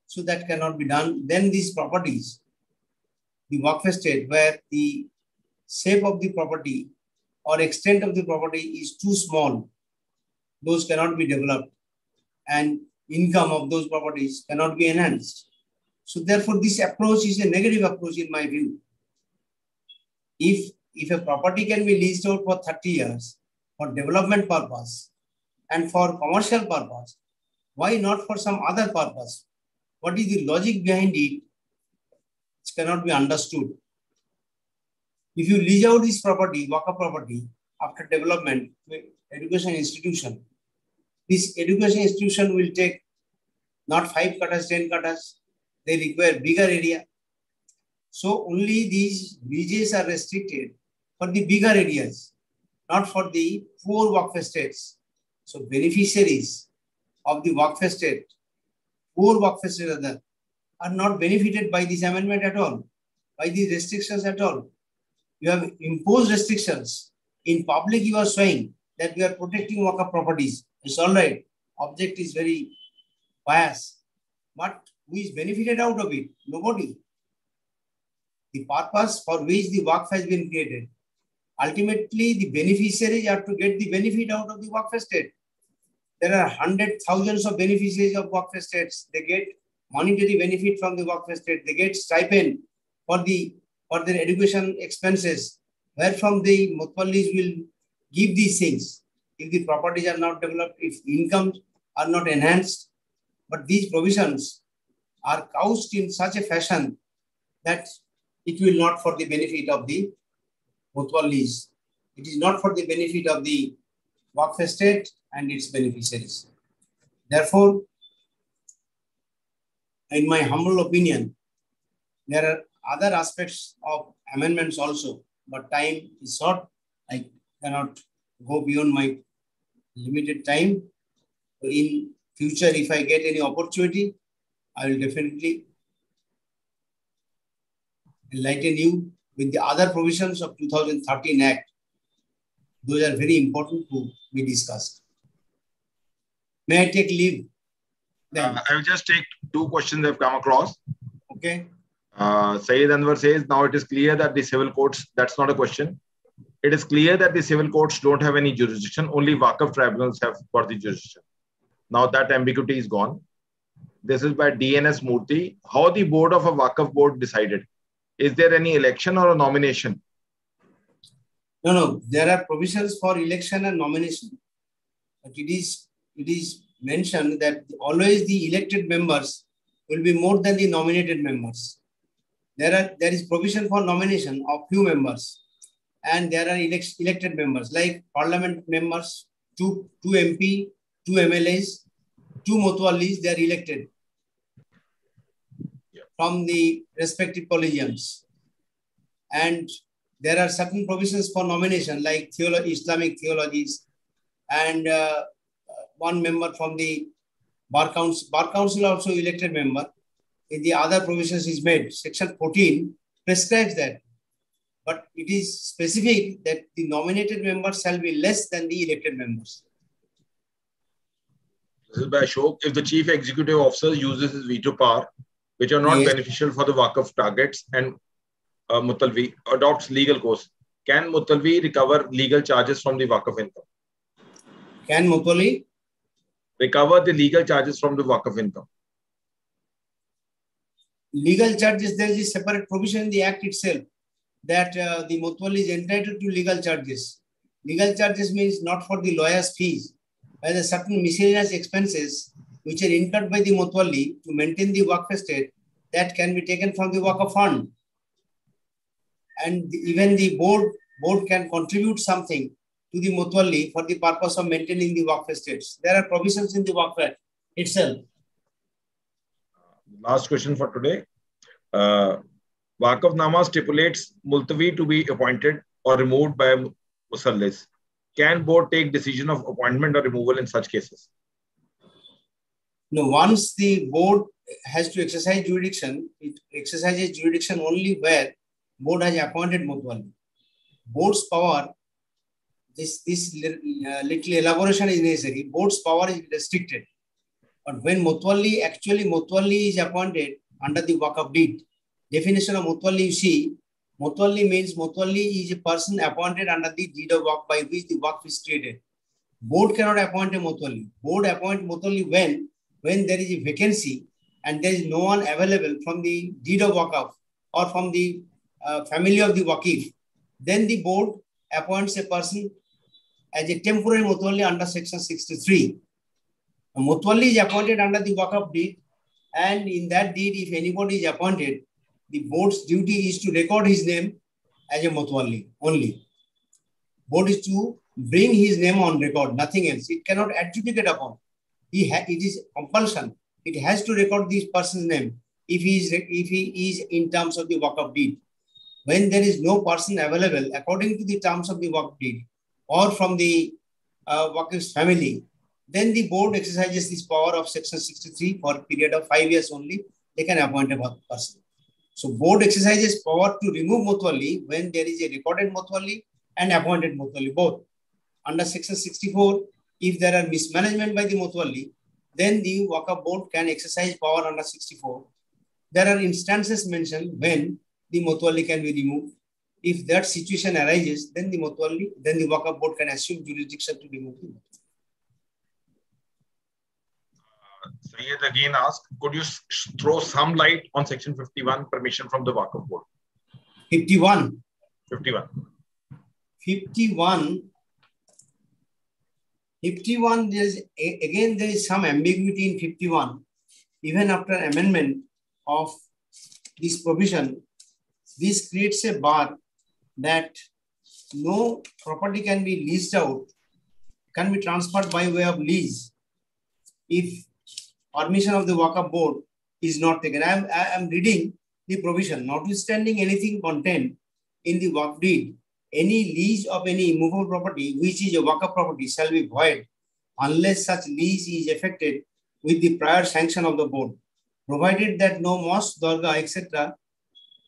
So that cannot be done. Then these properties, the Waqf estate, where the shape of the property or extent of the property is too small, those cannot be developed, and income of those properties cannot be enhanced. So therefore, this approach is a negative approach in my view. If a property can be leased out for 30 years for development purpose and for commercial purpose, why not for some other purpose? What is the logic behind it? It cannot be understood. If you lease out this property, Waqf property, after development to education institution, this education institution will take not 5 katas, 10 katas. They require bigger area. So only these leases are restricted for the bigger areas, not for the poor Waqf estates. So beneficiaries of the Waqf estate, poor Waqf estate are not benefited by this amendment at all, by these restrictions at all. You have imposed restrictions. In public, you are saying that we are protecting Waqf properties. It's all right. Object is very pious. But who is benefited out of it? Nobody. The purpose for which the Waqf has been created. Ultimately, the beneficiaries are to get the benefit out of the Waqf estate. There are hundreds, thousands of beneficiaries of Waqf estates. They get monetary benefit from the Waqf estate. They get stipend for their education expenses, where from the Mutawallis will give these things. If the properties are not developed, if incomes are not enhanced, but these provisions are couched in such a fashion that it will not for the benefit of the Mutawallis. It is not for the benefit of the Waqf estate and its beneficiaries. Therefore, in my humble opinion, there are other aspects of amendments also, but time is short. I cannot go beyond my limited time. In future, if I get any opportunity, I will definitely enlighten you with the other provisions of 2013 Act. Those are very important to be discussed. May I take leave? I will just take two questions I've come across. Okay. Sayyid Anwar says, now it is clear that the civil courts, that's not a question. It is clear that the civil courts don't have any jurisdiction, only Waqf tribunals have got the jurisdiction. Now that ambiguity is gone. This is by DNS Murthy. How the board of a Waqf board decided? Is there any election or a nomination? No. There are provisions for election and nomination. But it is mentioned that always the elected members will be more than the nominated members. There is provision for nomination of few members, and there are elected members like parliament members, two MP, 2 MLAs, 2 Mutawallis. They are elected from the respective collegiums, and there are certain provisions for nomination like Islamic theologies, and 1 member from the Bar Council. Bar Council also elected member. In the other provisions is made. Section 14 prescribes that. But it is specific that the nominated members shall be less than the elected members. This is by Ashok. If the chief executive officer uses his veto power, which are not beneficial for the Waqf targets, and Muttalwi adopts legal course, can Muttalwi recover legal charges from the Waqf income? Can Muttalwi recover the legal charges from the Waqf income? Legal charges, there is a separate provision in the Act itself that the Mutawalli is entitled to legal charges. Legal charges means not for the lawyer's fees, but the certain miscellaneous expenses which are incurred by the Mutawalli to maintain the Waqf estate that can be taken from the Waqf fund. And even the board can contribute something to the Mutawalli for the purpose of maintaining the Waqf estates. There are provisions in the Waqf Act itself. Last question for today. Waqfnama stipulates Multawi to be appointed or removed by Musallis. Can board take decision of appointment or removal in such cases? No, once the board has to exercise jurisdiction, it exercises jurisdiction only where board has appointed Mutawalli. Board's power, this little elaboration is necessary. Board's power is restricted. But when Mutawalli is appointed under the Waqf deed, definition of Mutawalli, you see, Mutawalli means Mutawalli is a person appointed under the deed of Waqf by which the Waqf is created. Board cannot appoint a Mutawalli. Board appoint Mutawalli when there is a vacancy and there is no one available from the deed of Waqf or from the family of the Waqif. Then the board appoints a person as a temporary Mutawalli under section 63. A Mutawalli is appointed under the Waqf deed, and in that deed, if anybody is appointed, the board's duty is to record his name as a Mutawalli only. Board is to bring his name on record, nothing else. It cannot adjudicate upon. It is compulsion. It has to record this person's name if he is in terms of the Waqf deed. When there is no person available according to the terms of the Waqf deed or from the Waqif's family, then the board exercises this power of section 63 for a period of 5 years only. They can appoint a person. So board exercises power to remove Mutawalli when there is a recorded Mutawalli and appointed Mutawalli both. Under section 64, if there are mismanagement by the Mutawalli, then the Waqf board can exercise power under 64. There are instances mentioned when the Mutawalli can be removed. If that situation arises, then the Waqf board can assume jurisdiction to remove the Mutawalli. Sayyid again asked, could you throw some light on section 51, permission from the Waqf board? 51. 51. 51, there is some ambiguity in 51. Even after amendment of this provision, this creates a bar that no property can be leased out, can be transferred by way of lease if permission of the Waqf board is not taken. I am reading the provision. Notwithstanding anything contained in the Waqf deed, any lease of any immovable property which is a Waqf property shall be void unless such lease is effected with the prior sanction of the board, provided that no mosque, dargah, etc.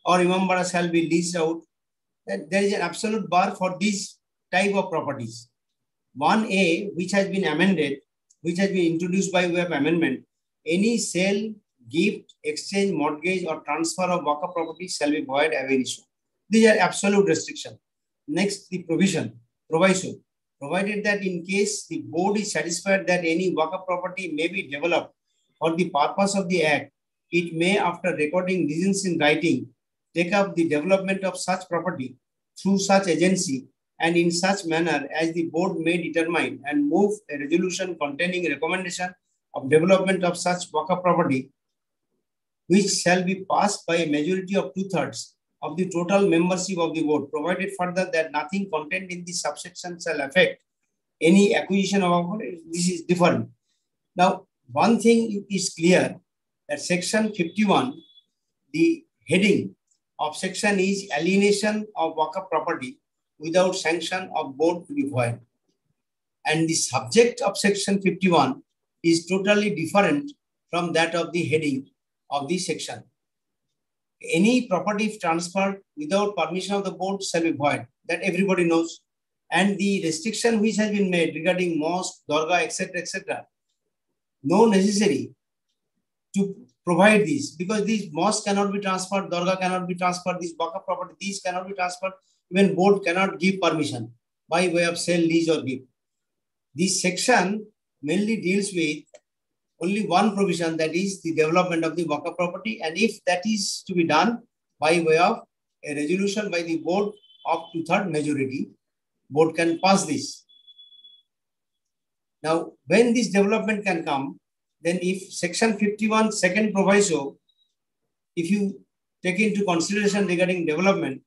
or imambara shall be leased out. That there is an absolute bar for these type of properties. 1A, which has been amended, which has been introduced by way of amendment, any sale, gift, exchange, mortgage, or transfer of Waqf property shall be void ab initio. These are absolute restrictions. Next, the proviso, provided that in case the board is satisfied that any Waqf property may be developed for the purpose of the Act, it may, after recording reasons in writing, take up the development of such property through such agency and in such manner as the board may determine, and move a resolution containing recommendation of development of such Waqf property, which shall be passed by a majority of 2/3 of the total membership of the board, provided further that nothing contained in the subsection shall affect any acquisition of property. This is different. Now, one thing is clear, that section 51, the heading of section is alienation of Waqf property without sanction of board to be void. And the subject of section 51 is totally different from that of the heading of the section. Any property transferred without permission of the board shall be void. That everybody knows. And the restriction which has been made regarding mosque, dargah, etc., no necessary to provide these, because these mosques cannot be transferred, dargah cannot be transferred, these Waqf property, these cannot be transferred. Even board cannot give permission by way of sale, lease, or gift. This section mainly deals with only one provision, that is the development of the Waqf property, and if that is to be done by way of a resolution by the board of 2/3 majority, board can pass this. Now, when this development can come, then if section 51 second proviso, if you take into consideration regarding development,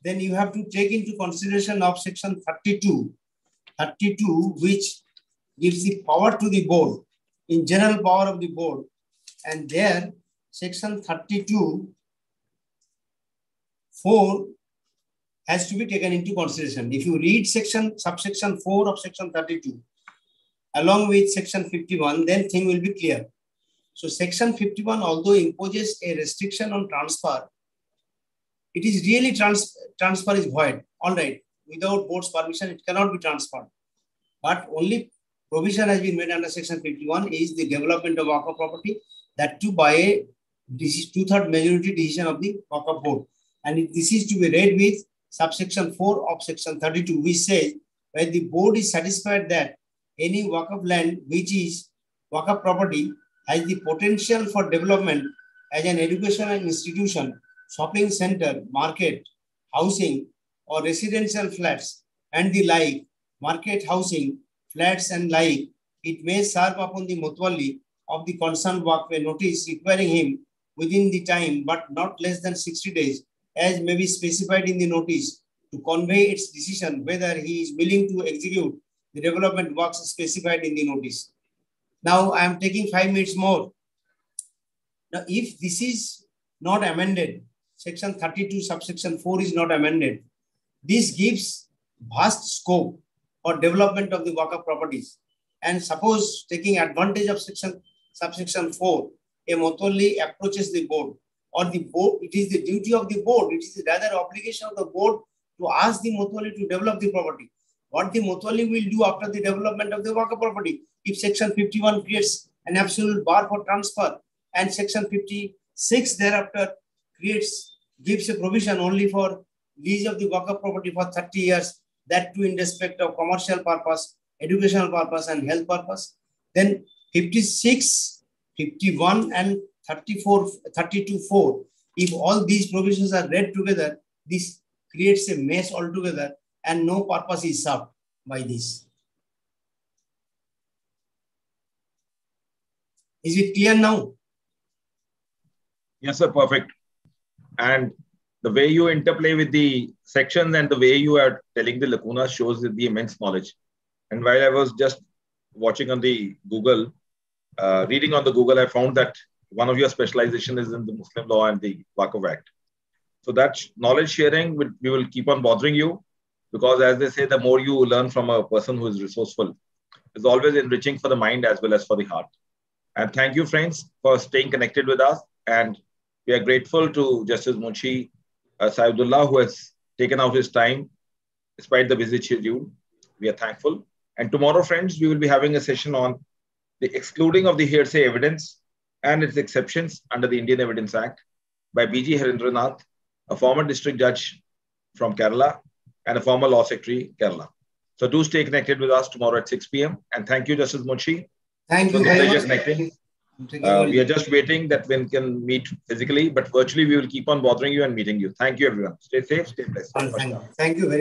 then you have to take into consideration of section 32, which gives the power to the board, in general power of the board. And there, section 32(4) has to be taken into consideration. If you read subsection 4 of section 32, along with section 51, then thing will be clear. So section 51, although imposes a restriction on transfer, it is really transfer is void. All right, without board's permission, it cannot be transferred. But only provision has been made under section 51 is the development of Waqf property, that too by a 2/3 majority decision of the Waqf board. And this is to be read with subsection 4 of section 32, which says, where the board is satisfied that any Waqf land which is Waqf property has the potential for development as an educational institution, shopping center, market, housing, or residential flats, and the like, market housing, flats and like, it may serve upon the Mutwalli of the concerned Waqf a notice requiring him within the time, but not less than 60 days, as may be specified in the notice, to convey its decision whether he is willing to execute the development works specified in the notice. Now I am taking 5 minutes more. Now, if this is not amended, section 32 subsection 4 is not amended, this gives vast scope for development of the Waqf properties. And suppose, taking advantage of subsection 4, a Mutwalli approaches the board, or the board, it is the duty of the board, it is rather obligation of the board to ask the Mutwalli to develop the property. What the Mutwalli will do after the development of the Waqf property, if section 51 creates an absolute bar for transfer, and section 56 thereafter gives a provision only for lease of the Waqf property for 30 years, that too in respect of commercial purpose, educational purpose, and health purpose, then 56, 51, and 32(4), if all these provisions are read together, this creates a mess altogether, and no purpose is served by this. Is it clear now? Yes, sir, perfect. And the way you interplay with the sections and the way you are telling the lacunas shows the immense knowledge. And while I was just watching on the Google, reading on the Google, I found that one of your specialization is in the Muslim law and the Waqf Act. So that knowledge sharing, we will keep on bothering you, because as they say, the more you learn from a person who is resourceful, is always enriching for the mind as well as for the heart. And thank you, friends, for staying connected with us. And we are grateful to Justice Munshi Sahildullah, who has taken out his time despite the busy schedule. We are thankful. And tomorrow, friends, we will be having a session on the excluding of the hearsay evidence and its exceptions under the Indian Evidence Act by B.G. Harendranath, a former district judge from Kerala and a former law secretary, Kerala. So do stay connected with us tomorrow at 6 p.m. And thank you, Justice Munshi. Thank you very much. We are just waiting that we can meet physically, but virtually we will keep on bothering you and meeting you. Thank you, everyone. Stay safe, stay blessed. Thank you very much.